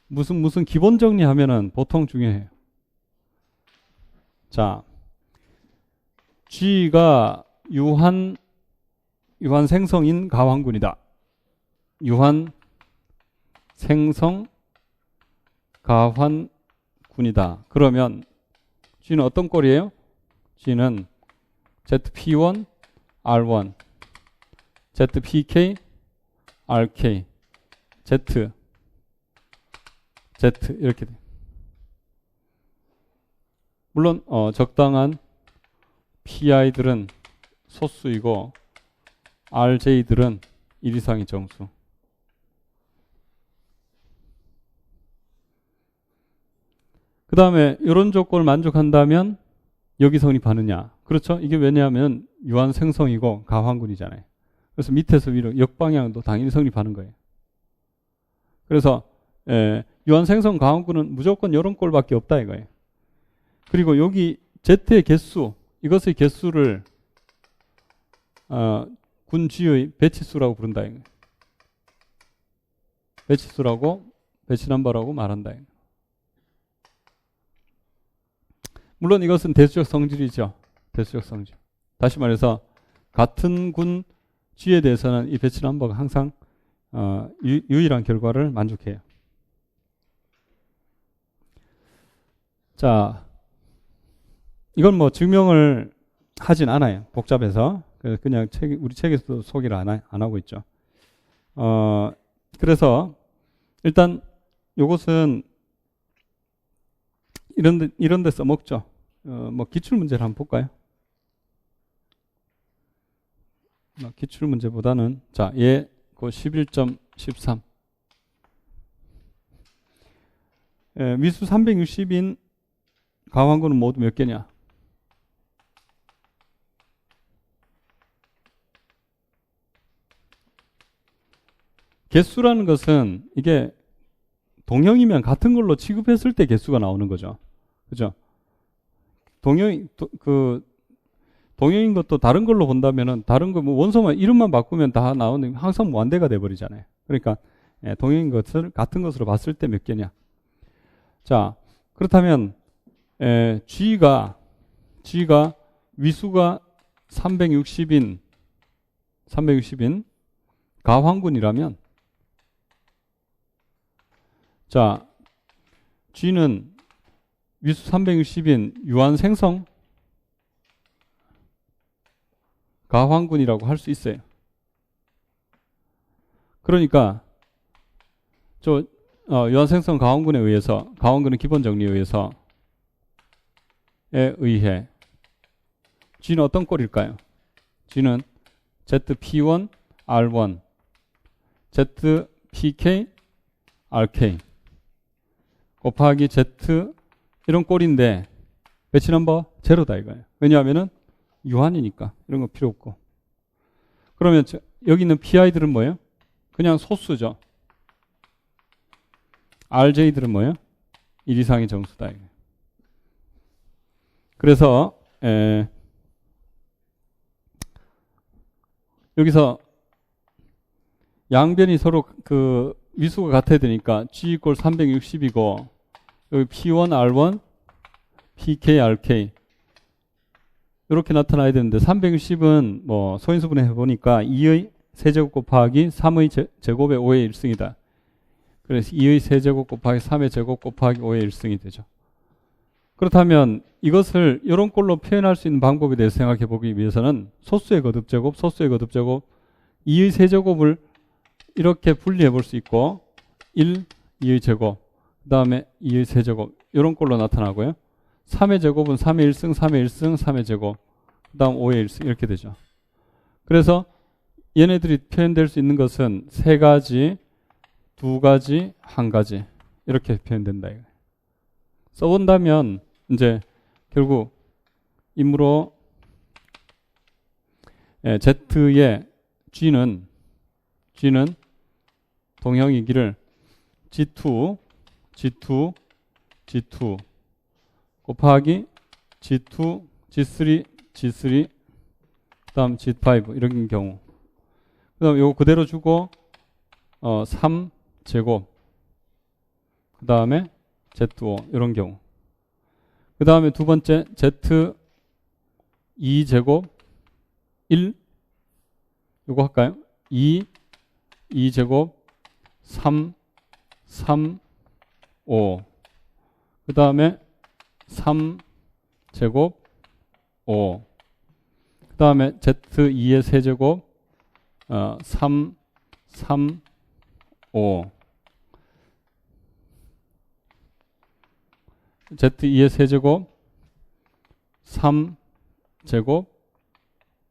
무슨 기본 정리하면은 보통 중요해요. 자, G가 유한 생성인 가환군이다. 유한 생성 가환군이다. 그러면 G는 어떤 꼴이에요? G는 ZP1, R1, ZPK, RK, Z 이렇게 돼. 물론 적당한 PI들은 소수이고 RJ들은 1 이상의 정수. 그 다음에 이런 조건을 만족한다면 여기 성립하느냐. 그렇죠? 이게 왜냐하면 유한 생성이고 가환군이잖아요. 그래서 밑에서 위로 역방향도 당연히 성립하는 거예요. 그래서 유한 생성 가환군은 무조건 이런 꼴밖에 없다 이거예요. 그리고 여기 Z의 개수, 이것의 개수를 군 G의 배치수라고 부른다 이거예요. 배치수라고 배치넘버라고 말한다 이거예요. 물론 이것은 대수적 성질이죠. 대수적 성질. 다시 말해서 같은 군 G에 대해서는 이 배치넘버가 항상 유일한 결과를 만족해요. 자, 이건 뭐 증명을 하진 않아요. 복잡해서. 그냥 우리 책에서도 소개를 안 하고 있죠. 그래서 일단 요것은 이런 데 써먹죠. 뭐 기출문제를 한번 볼까요? 기출문제보다는 자, 그 11.13 미수 360인 가환군은 모두 몇 개냐? 개수라는 것은 이게 동형이면 같은 걸로 취급했을 때 개수가 나오는 거죠. 그죠? 동형인 것도 다른 걸로 본다면은 다른 거 뭐 원소만 이름만 바꾸면 다 나오는 항상 무한대가 돼 버리잖아요. 그러니까 동형인 것을 같은 것으로 봤을 때 몇 개냐? 자, 그렇다면 G가 위수가 360인 가환군이라면 자, G는 위수 360인 유한 생성 가환군이라고 할 수 있어요. 그러니까 유한 생성 가환군에 의해서 가환군의 기본 정리에 의해서 G는 어떤 꼴일까요? G는 ZP1, R1, ZPK, RK 곱하기 Z 이런 꼴인데 배치 넘버 제로다 이거예요. 왜냐하면은 유한이니까 이런 거 필요 없고. 그러면 여기 있는 PI들은 뭐예요? 그냥 소수죠. RJ들은 뭐예요? 1 이상의 정수다 이거예요. 그래서 여기서 양변이 서로 그 위수가 같아야 되니까 G = 360이고 여기 P1, R1, PK, RK 이렇게 나타나야 되는데 360은 뭐 소인수분해 해보니까 2의 세제곱 곱하기 3의 제곱의 5의 1승이다. 그래서 2의 세제곱 곱하기 3의 제곱 곱하기 5의 1승이 되죠. 그렇다면 이것을 이런 꼴로 표현할 수 있는 방법에 대해서 생각해 보기 위해서는 소수의 거듭제곱, 소수의 거듭제곱 2의 세제곱을 이렇게 분리해 볼 수 있고 1, 2의 제곱, 그 다음에 2의 세제곱 이런 꼴로 나타나고요. 3의 제곱은 3의 1승, 3의 1승, 3의 제곱, 그 다음 5의 1승 이렇게 되죠. 그래서 얘네들이 표현될 수 있는 것은 3가지, 2가지, 1가지 이렇게 표현된다. 써본다면 이제 결국 임으로 Z의 G는 동형이기를 G2, G2, G2 곱하기 G2, G3, G3 그 다음 G5 이런 경우 그 다음 요거 그대로 주고 3제곱 그 다음에 Z5 이런 경우 그 다음에 두 번째 Z 2제곱 1 요거 할까요? 2제곱 3 5 그 다음에 3제곱 5 그 다음에 Z2의 세제곱 3 5 Z2의 세제곱 3제곱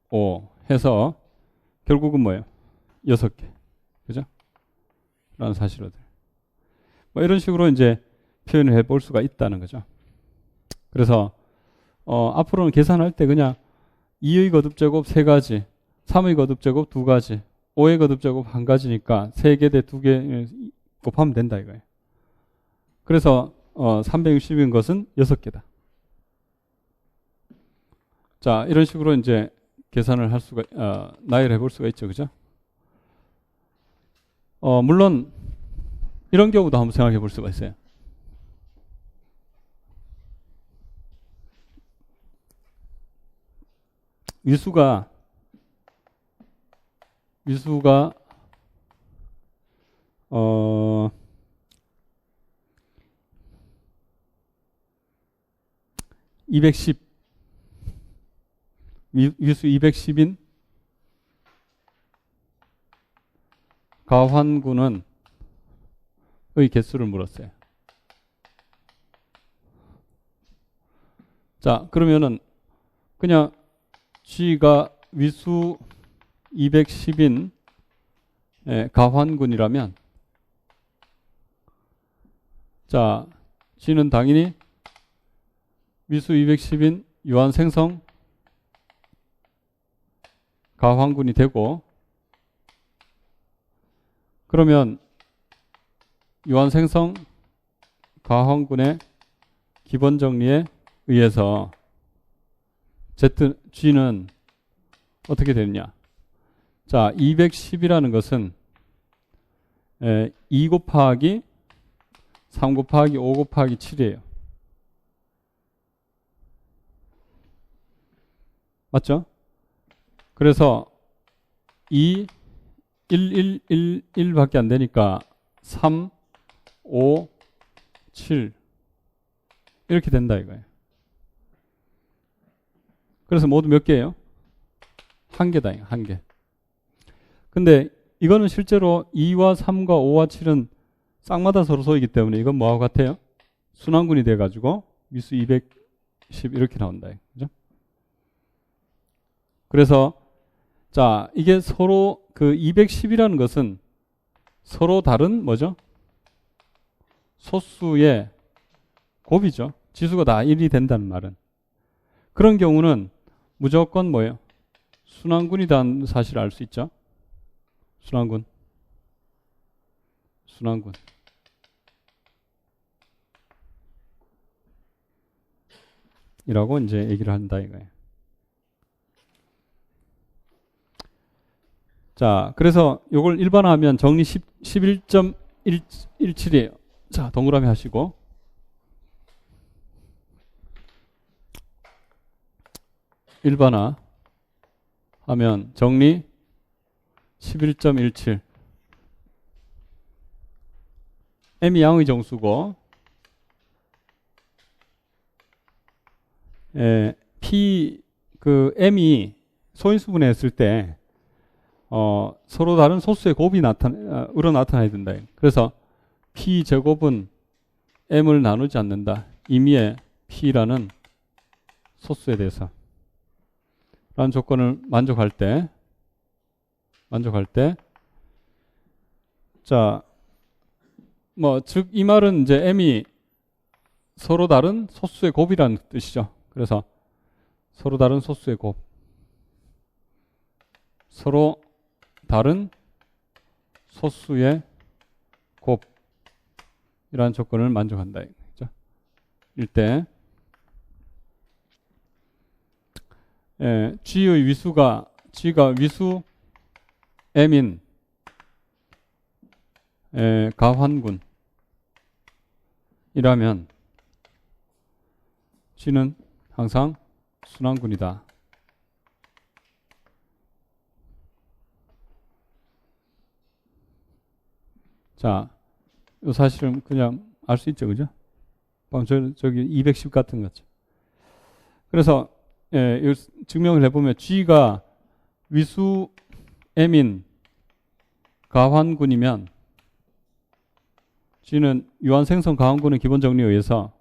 5 해서 결국은 뭐예요? 6개. 그죠? 라는 사실을. 뭐 이런 식으로 이제 표현을 해볼 수가 있다는 거죠. 그래서 앞으로는 계산할 때 그냥 2의 거듭제곱 3가지, 3의 거듭제곱 2가지, 5의 거듭제곱 1가지니까 3개 대 2개 곱하면 된다 이거예요. 그래서 360인 것은 6개다. 자, 이런 식으로 이제 계산을 할 수가, 나열해 볼 수가 있죠. 그죠? 물론, 이런 경우도 한번 생각해 볼 수가 있어요. 위수가 210 위수 210인 가환군은 의 개수를 물었어요. 자, 그러면은 그냥 G가 위수 210인 가환군이라면 자, G는 당연히 위수 210인 유한생성 가환군이 되고 그러면 유한생성 가환군의 기본 정리에 의해서 G는 어떻게 되느냐. 자, 210이라는 것은 2 곱하기 3 곱하기 5 곱하기 7이에요. 맞죠? 그래서 2, 1, 1, 1 밖에 안 되니까 3, 5, 7 이렇게 된다 이거예요. 그래서 모두 몇 개예요? 한 개다, 한 개. 근데 이거는 실제로 2와 3과 5와 7은 쌍마다 서로 소이기 때문에 이건 뭐하고 같아요? 순환군이 돼가지고 위수 210 이렇게 나온다. 그죠? 그래서 자, 이게 서로 그 210이라는 것은 서로 다른 뭐죠? 소수의 곱이죠. 지수가 다 1이 된다는 말은. 그런 경우는 무조건 뭐예요? 순환군이라는 사실을 알 수 있죠. 순환군. 이라고 이제 얘기를 한다 이거예요. 자, 그래서 요걸 일반화하면 정리 11.17이에요. 자, 동그라미 하시고. 일반화 하면 정리 11.17. m이 양의 정수고, m이 소인수분해 했을 때, 서로 다른 소수의 곱이 으로 나타나야 된다. 그래서 p 제곱은 m을 나누지 않는다. 임의의 p라는 소수에 대해서. 라는 조건을 만족할 때, 자, 즉, 이 말은 이제 m이 서로 다른 소수의 곱이라는 뜻이죠. 그래서 서로 다른 소수의 곱. 서로 다른 소수의 곱이라는 조건을 만족한다. 그죠? 일 때, G의 G가 위수 M인 가환군이라면 G는 항상 순환군이다. 자, 이 사실은 그냥 알 수 있죠, 그죠? 저기 210 같은 거죠. 그래서 증명을 해보면 G가 위수 M인 가환군이면 G는 유한생성 가환군의 기본 정리에 의해서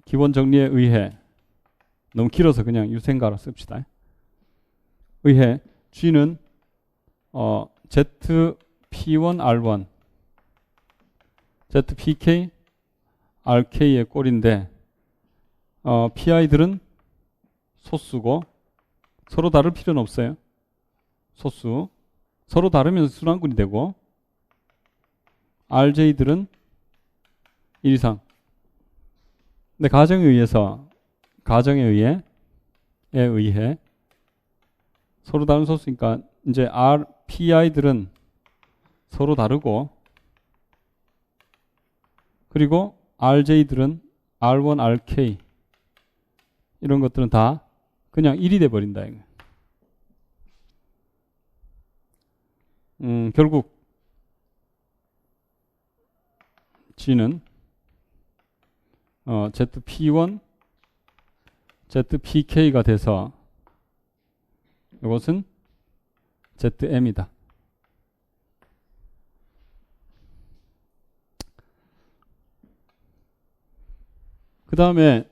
기본 정리에 의해, 너무 길어서 그냥 유생가로 씁시다. 의해 G는 ZP1R1, ZPK, RK의 꼴인데, PI들은 소수고, 서로 다를 필요는 없어요. 소수. 서로 다르면 순환군이 되고, RJ들은 1 이상. 근데 가정에 의해 서로 다른 소수니까 이제 PI들은 서로 다르고, 그리고 RJ들은 R1, RK 이런 것들은 다 그냥 1이 돼버린다. 결국 G는 ZP1, ZPK가 돼서 이것은 ZM이다. 그 다음에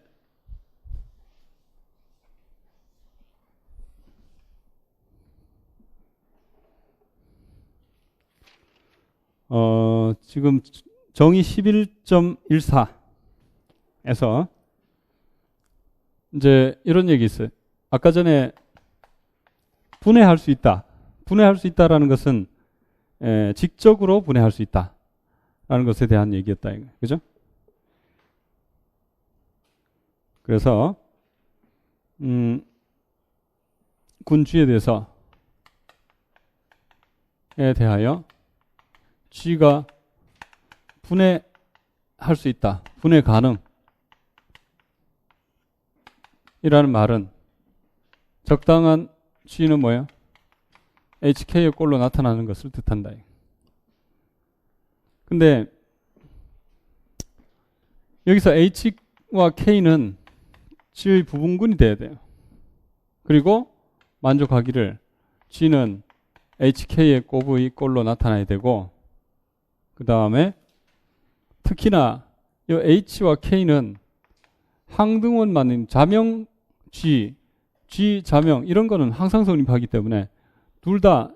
지금 정의 11.14에서 이제 이런 얘기 있어요. 아까 전에 분해할 수 있다. 분해할 수 있다라는 것은 직접으로 분해할 수 있다라는 것에 대한 얘기였다. 그죠? 그래서 군주에 대하여 G가 분해할 수 있다. 분해 가능. 이라는 말은 적당한 G는 뭐예요? HK의 꼴로 나타나는 것을 뜻한다. 근데 여기서 H와 K는 G의 부분군이 돼야 돼요. 그리고 만족하기를 G는 HK의 곱의 꼴로 나타나야 되고, 그 다음에 특히나 이 H와 K는 항등원 맞는 자명 G 자명 이런 거는 항상 성립하기 때문에 둘 다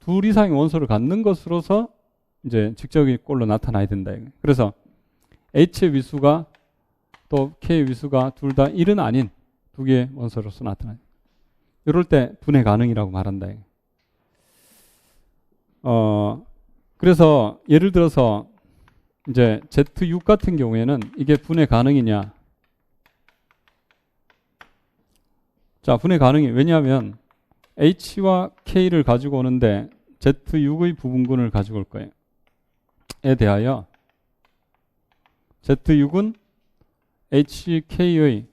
둘 이상의 원소를 갖는 것으로서 이제 직접이 꼴로 나타나야 된다. 그래서 H의 위수가 또 K의 위수가 둘 다 1은 아닌 두 개의 원소로서 나타나요. 이럴 때 분해 가능이라고 말한다. 그래서 예를 들어서 이제 Z6 같은 경우에는 이게 분해 가능이냐? 자, 분해 가능이 왜냐하면 H와 K를 가지고 오는데 Z6의 부분군을 가지고 올 거예요. 에 대하여 Z6은 HK의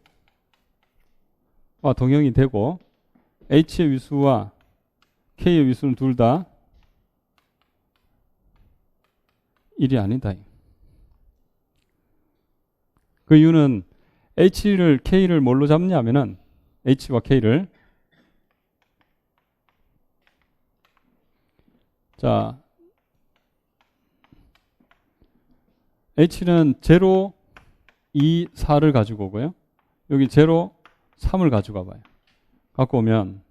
동형이 되고 H의 위수와 K의 위수는 둘 다 1이 아니다. 그 이유는 H를 K를 뭘로 잡냐면은 H와 K를 자 H는 0, 2, 4를 가지고 오고요. 여기 0, 3을 가지고 와봐요. 갖고 오면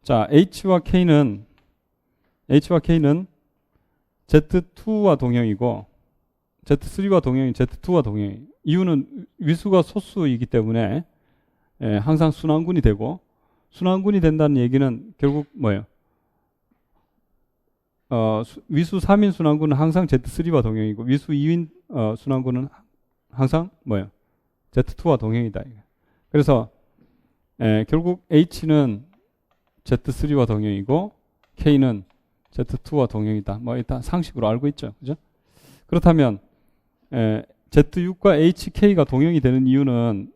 자 H와 K는 Z2와 동형이고 Z3와 동형이 Z2와 동형이 이유는 위수가 소수이기 때문에 항상 순환군이 되고 순환군이 된다는 얘기는 결국 뭐예요? 위수 3인 순환군은 항상 Z3와 동형이고 위수 2인 순환군은 항상 뭐예요? Z2와 동형이다. 그래서 결국 H는 Z3와 동형이고 K는 Z2와 동형이다. 뭐 일단 상식으로 알고 있죠. 그죠? 그렇다면 Z6과 HK가 동형이 되는 이유는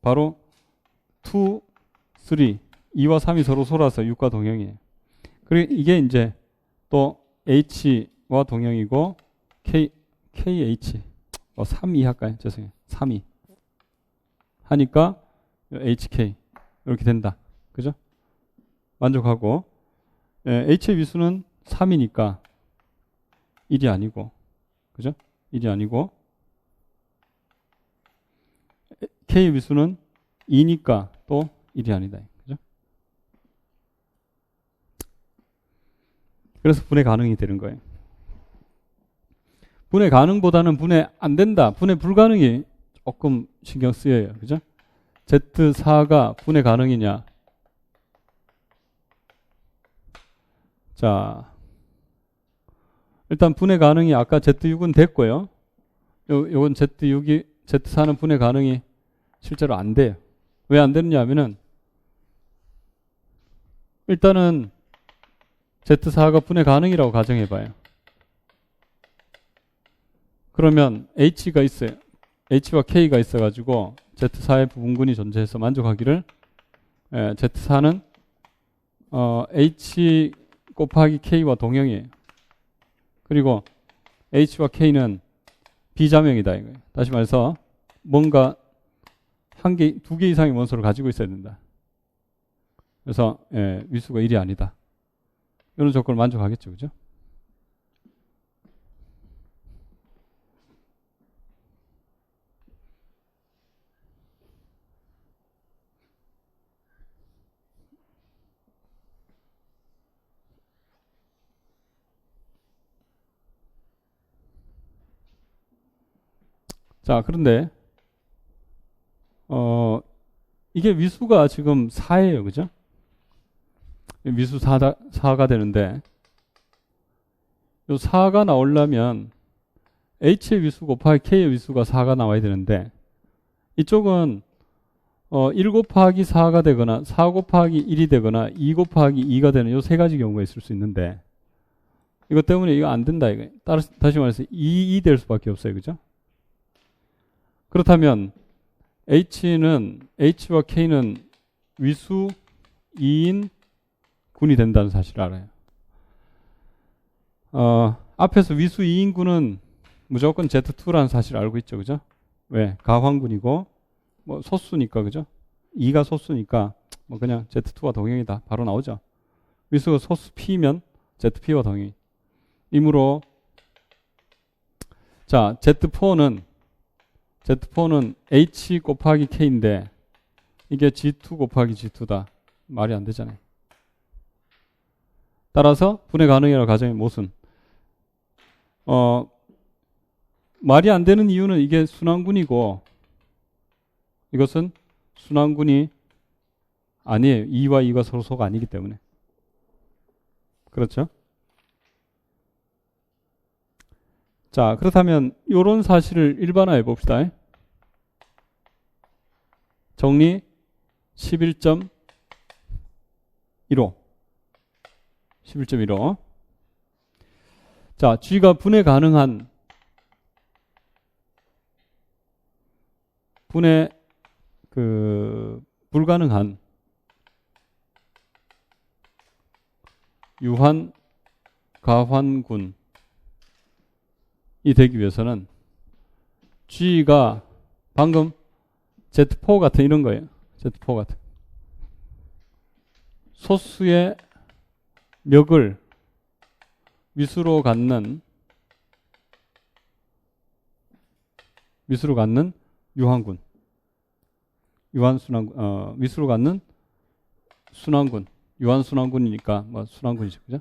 바로 2, 3, 2와 3이 서로 솔아서 6과 동형이에요. 그리고 이게 이제 또 H와 동형이고 KH 3이 할까요? 죄송해요. 3이 하니까 HK 이렇게 된다. 그죠? 만족하고 H의 위수는 3이니까 1이 아니고 그죠? 1이 아니고 K의 위수는 2니까 또 1이 아니다. 그죠? 그래서 분해 가능이 되는 거예요. 분해 가능보다는 분해 안 된다. 분해 불가능이 조금 신경 쓰여요. 그죠? Z4가 분해 가능이냐? 자, 일단 분해 가능이 아까 Z6은 됐고요. 요건 Z4는 분해 가능이 실제로 안 돼요. 왜 안 되느냐 하면은 일단은 Z4가 분해 가능이라고 가정해 봐요. 그러면 H가 있어요. H와 K가 있어 가지고 Z4의 부분군이 존재해서 만족하기를 Z4는 H 곱하기 K와 동형이에요. 그리고 H와 K는 비자명이다 이거예요. 다시 말해서 뭔가 두 개 이상의 원소를 가지고 있어야 된다. 그래서 위수가 1이 아니다. 이런 조건을 만족하겠죠. 그죠? 자, 그런데 이게 위수가 지금 4예요. 그죠? 위수 4가 되는데 요 4가 나오려면 H의 위수 곱하기 K의 위수가 4가 나와야 되는데 이쪽은 1 곱하기 4가 되거나 4 곱하기 1이 되거나 2 곱하기 2가 되는 요 세 가지 경우가 있을 수 있는데 이것 때문에 이거 안 된다. 이거. 다시 말해서 2 될 수밖에 없어요. 그죠? 그렇다면 H와 K는 위수 2인 군이 된다는 사실을 알아요. 앞에서 위수 2인 군은 무조건 Z2라는 사실을 알고 있죠. 그죠? 왜? 가환군이고 뭐 소수니까 그죠? 2가 소수니까 뭐 그냥 Z2와 동형이다. 바로 나오죠. 위수가 소수 P면 ZP와 동형이. 이므로 자, Z4는 H 곱하기 K인데 이게 G2 곱하기 G2다. 말이 안 되잖아요. 따라서 분해 가능이라고 가정의 못은 말이 안 되는 이유는 이게 순환군이고 이것은 순환군이 아니에요. 2와 2가 서로 소가 아니기 때문에. 그렇죠? 자, 그렇다면 이런 사실을 일반화해 봅시다. 정리 11.15 11.15 자, G가 분해 불가능한 유한 가환군이 되기 위해서는 G가 방금 Z4 같은 이런 거예요. Z4 같은 소수의 멱을 위수로 갖는 유한군, 위수로 갖는 순환군, 유한순환군이니까 뭐 순환군이죠, 그죠?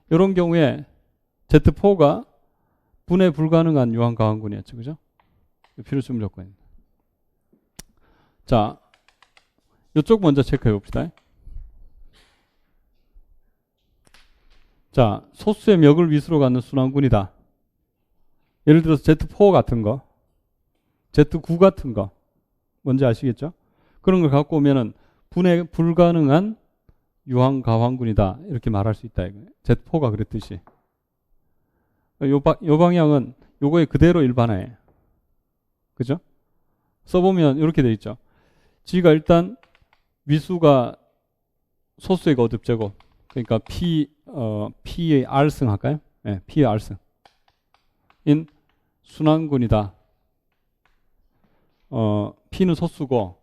이런 경우에 Z4가 분해 불가능한 유한가환군이었죠, 그죠? 필요성 조건입니다. 자, 이쪽 먼저 체크해 봅시다. 자, 소수의 멱을 위수로 갖는 순환군이다. 예를 들어서 Z4 같은 거, Z9 같은 거, 뭔지 아시겠죠? 그런 걸 갖고 오면은 분해 불가능한 유한가환군이다. 이렇게 말할 수 있다. Z4가 그랬듯이. 요 방향은 요거에 그대로 일반화해. 그죠? 써보면 이렇게 돼 있죠. G가 일단 위수가 소수의 거듭제곱. 그러니까 P의 R승 할까요? 네, P의 R승. 인 순환군이다. P는 소수고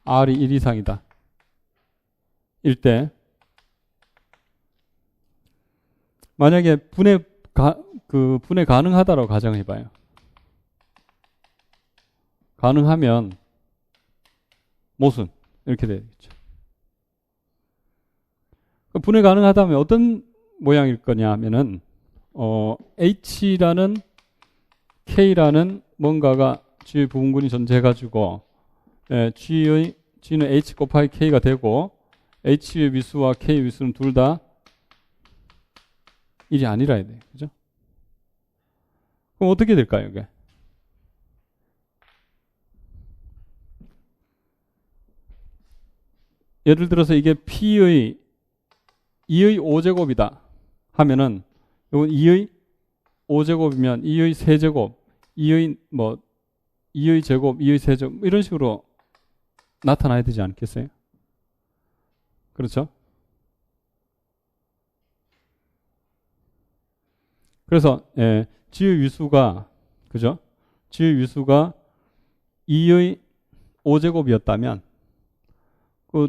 R이 1 이상이다. 일 때 만약에 분해 가능하다라고 가정해봐요. 가능하면 못은 이렇게 되겠죠. 분해 가능하다면 어떤 모양일 거냐 하면은 H라는 K라는 뭔가가 G의 부분군이 존재해가지고 G는 H 곱하기 K가 되고 H의 위수와 K의 위수는 둘 다 1이 아니라 해야 돼요. 그죠? 그럼 어떻게 될까요, 이게? 예를 들어서 이게 P의 2의 5제곱이다 하면은 이건 2의 5제곱이면 2의 세제곱, 2의 제곱, 2의 세제곱 이런 식으로 나타나야 되지 않겠어요? 그렇죠? 그래서 G의 위수가 그죠? G의 위수가 2의 5제곱이었다면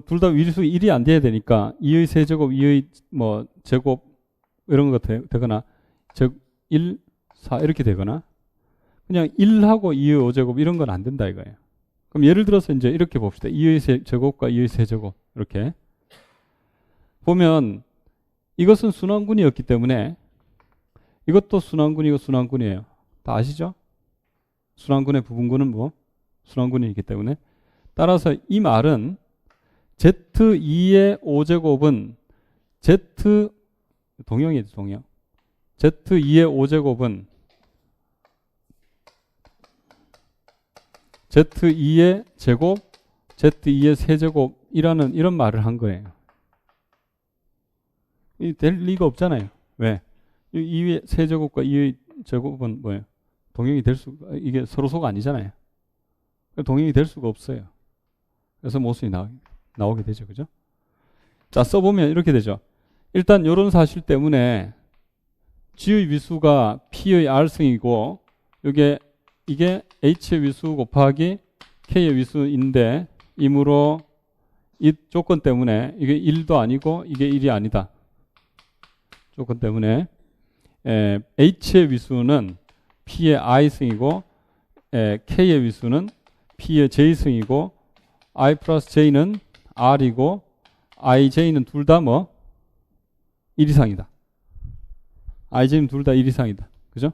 둘 다 위수 1이 안 돼야 되니까 2의 세제곱, 2의 제곱 이런 거 되거나 즉 1, 4 이렇게 되거나 그냥 1하고 2의 5제곱 이런 건 안 된다 이거예요. 그럼 예를 들어서 이제 이렇게 봅시다. 2의 제곱과 2의 세제곱 이렇게 보면 이것은 순환군이었기 때문에 이것도 순환군이고 순환군이에요. 다 아시죠? 순환군의 부분군은 순환군이기 때문에 따라서 이 말은 Z2의 5제곱은 동형이죠, 동형. Z2의 5제곱은 Z2의 제곱, Z2의 세제곱이라는 이런 말을 한 거예요. 될 리가 없잖아요. 왜? 2의 세제곱과 2의 제곱은 뭐예요? 동형이 이게 서로 소가 아니잖아요. 동형이 될 수가 없어요. 그래서 모순이 나오게 되죠. 그죠? 자, 써보면 이렇게 되죠. 일단 이런 사실 때문에 G의 위수가 P의 R승이고 이게 H의 위수 곱하기 K의 위수인데 이므로 이 조건 때문에 이게 1도 아니고 이게 1이 아니다. 조건 때문에 H의 위수는 P의 I승이고 K의 위수는 P의 J승이고 I 플러스 J는 R이고 IJ는 둘 다 1 이상이다. IJ는 둘 다 1 이상이다. 그죠?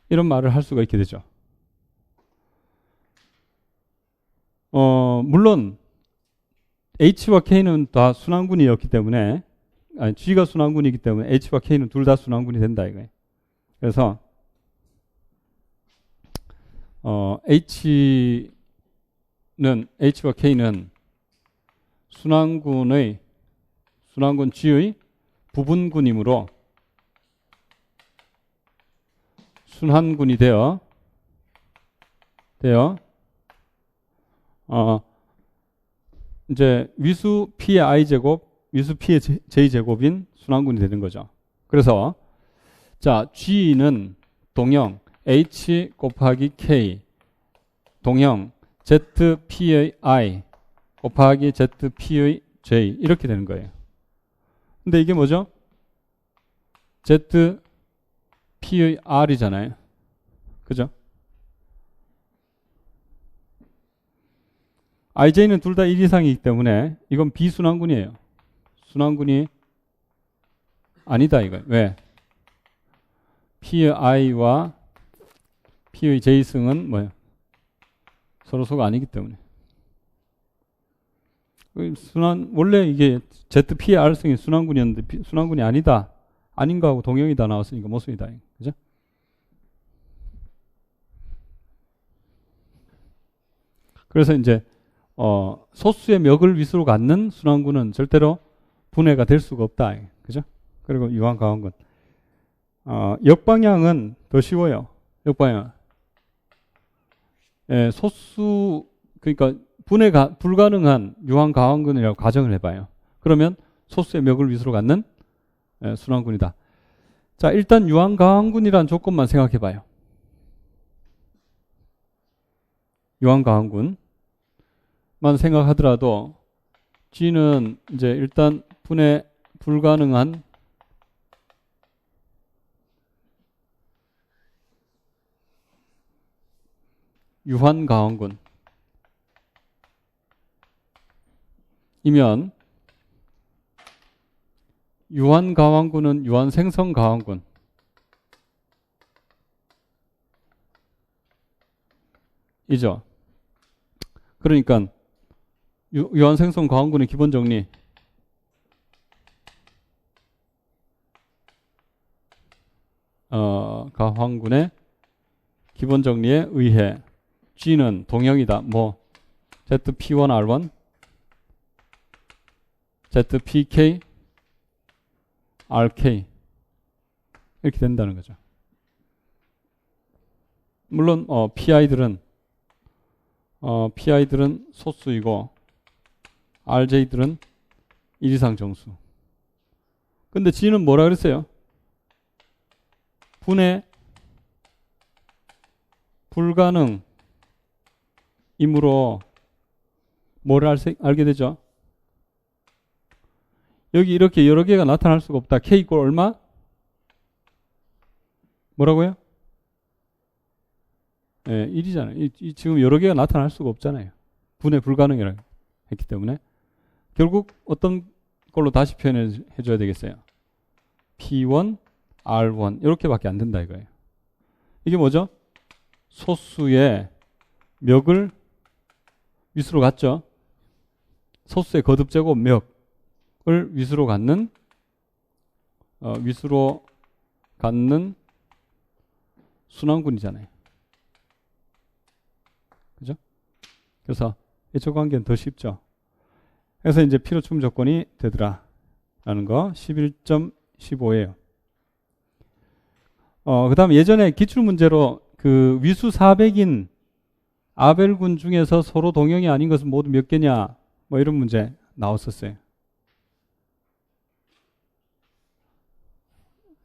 이런 말을 할 수가 있게 되죠. 물론 H와 K는 다 순환군이었기 때문에, 아니, G가 순환군이기 때문에 H와 K는 둘 다 순환군이 된다 이거예요. 그래서 H와 K는 순환군 G의 부분군이므로 순환군이 되어 이제 위수 P의 I제곱, 위수 P의 J제곱인 순환군이 되는 거죠. 그래서 자, G는 동형 H 곱하기 K 동형 ZP의 I 곱하기 ZP의 J 이렇게 되는 거예요. 근데 이게 뭐죠? ZP의 R이잖아요. 그죠? IJ는 둘 다 1 이상이기 때문에 이건 비순환군이에요. 순환군이 아니다 이거예요. 왜? P의 I와 P의 J승은 뭐예요? 서로 소가 아니기 때문에. 원래 이게 ZP의 R승이 순환군이었는데 순환군이 아니다. 아닌 거하고 동형이다 나왔으니까 모순이다. 그죠? 그래서 이제 소수의 멱을 위수로 갖는 순환군은 절대로 분해가 될 수가 없다. 그죠? 그리고 유한 가운군. 역방향은 더 쉬워요. 역방향. 예, 소수, 그러니까 분해가 불가능한 유한 가운군이라고 가정을 해봐요. 그러면 소수의 멱을 위수로 갖는 순환군이다. 자, 일단 유한 가운군이라는 조건만 생각해봐요. 유한 가운군. 만 생각하더라도 G는 이제 일단 분해 불가능한 유한 가원군 이면 유한 가원군은 유한 생성 가원군 이죠. 그러니까 유한 생성 가원군의 기본 정리 가환군의 기본 정리에 의해 G는 동형이다. 뭐 ZP1R1 ZPK RK 이렇게 된다는 거죠. 물론 PI들은 소수이고 RJ들은 1 이상 정수. 근데 G는 뭐라 그랬어요? 분해 불가능이므로 뭐를 알게 되죠? 여기 이렇게 여러 개가 나타날 수가 없다. K 이꼴 얼마? 뭐라고요? 네, 1이잖아요. 지금 여러 개가 나타날 수가 없잖아요. 분해 불가능이라고 했기 때문에 결국 어떤 걸로 다시 표현해 줘야 되겠어요? P1, R1 이렇게밖에 안 된다 이거예요. 이게 뭐죠? 소수의 멱을 위수로 갖죠. 소수의 거듭제곱 멱을 위수로 갖는 순환군이잖아요. 그죠? 그래서 예초 관계는 더 쉽죠. 그래서 이제 필요 충분 조건이 되더라 라는 거 11.15예요. 그 다음에 예전에 기출문제로 그 위수 400인 아벨군 중에서 서로 동형이 아닌 것은 모두 몇 개냐 뭐 이런 문제 나왔었어요.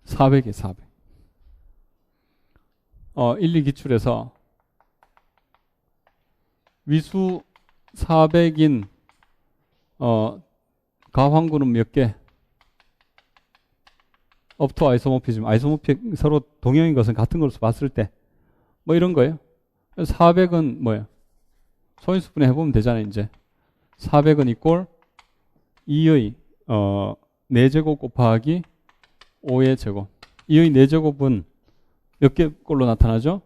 400이에요. 400. 1, 2 기출에서 위수 400인 가환군은 몇 개? 업토 아이소모피즘. 아이소모픽 서로 동형인 것은 같은 것으로 봤을 때 뭐 이런 거예요. 400은 뭐예요? 소인수분해 해보면 되잖아요. 이제 400은 이꼴 2의 4제곱 곱하기 5의 제곱. 2의 4제곱은 몇 개 꼴로 나타나죠?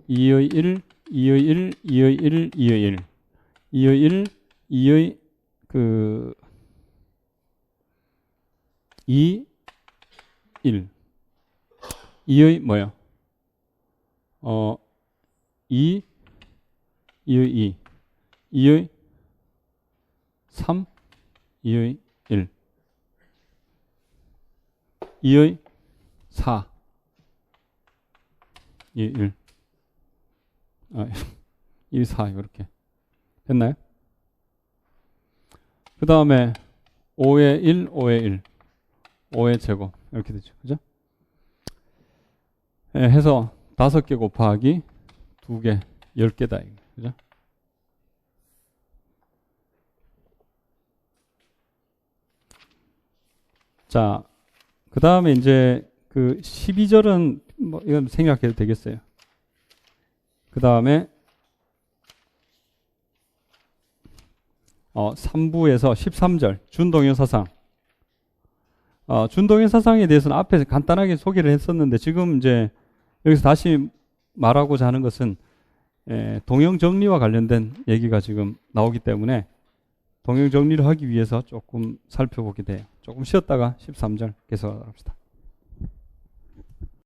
2의 1, 2의 1, 2의 1, 2의 1. 2의 1, 2의 2, 1. 2의 뭐요? 2, 2의 2. 2의 3, 2의 1. 2의 4, 2의 1. 2의 4, 이렇게. 됐나요? 그 다음에 5의 1, 5의 1. 5의 제곱. 이렇게 되죠. 그죠? 예, 해서 5개 곱하기 2개, 10개다. 그죠? 자, 그 다음에 이제 그 12절은 뭐 이건 생략해도 되겠어요. 그 다음에 3부에서 13절 준동형 사상. 준동형 사상에 대해서는 앞에서 간단하게 소개를 했었는데 지금 이제 여기서 다시 말하고자 하는 것은 동형 정리와 관련된 얘기가 지금 나오기 때문에 동형 정리를 하기 위해서 조금 살펴보게 돼요. 조금 쉬었다가 13절 계속합시다.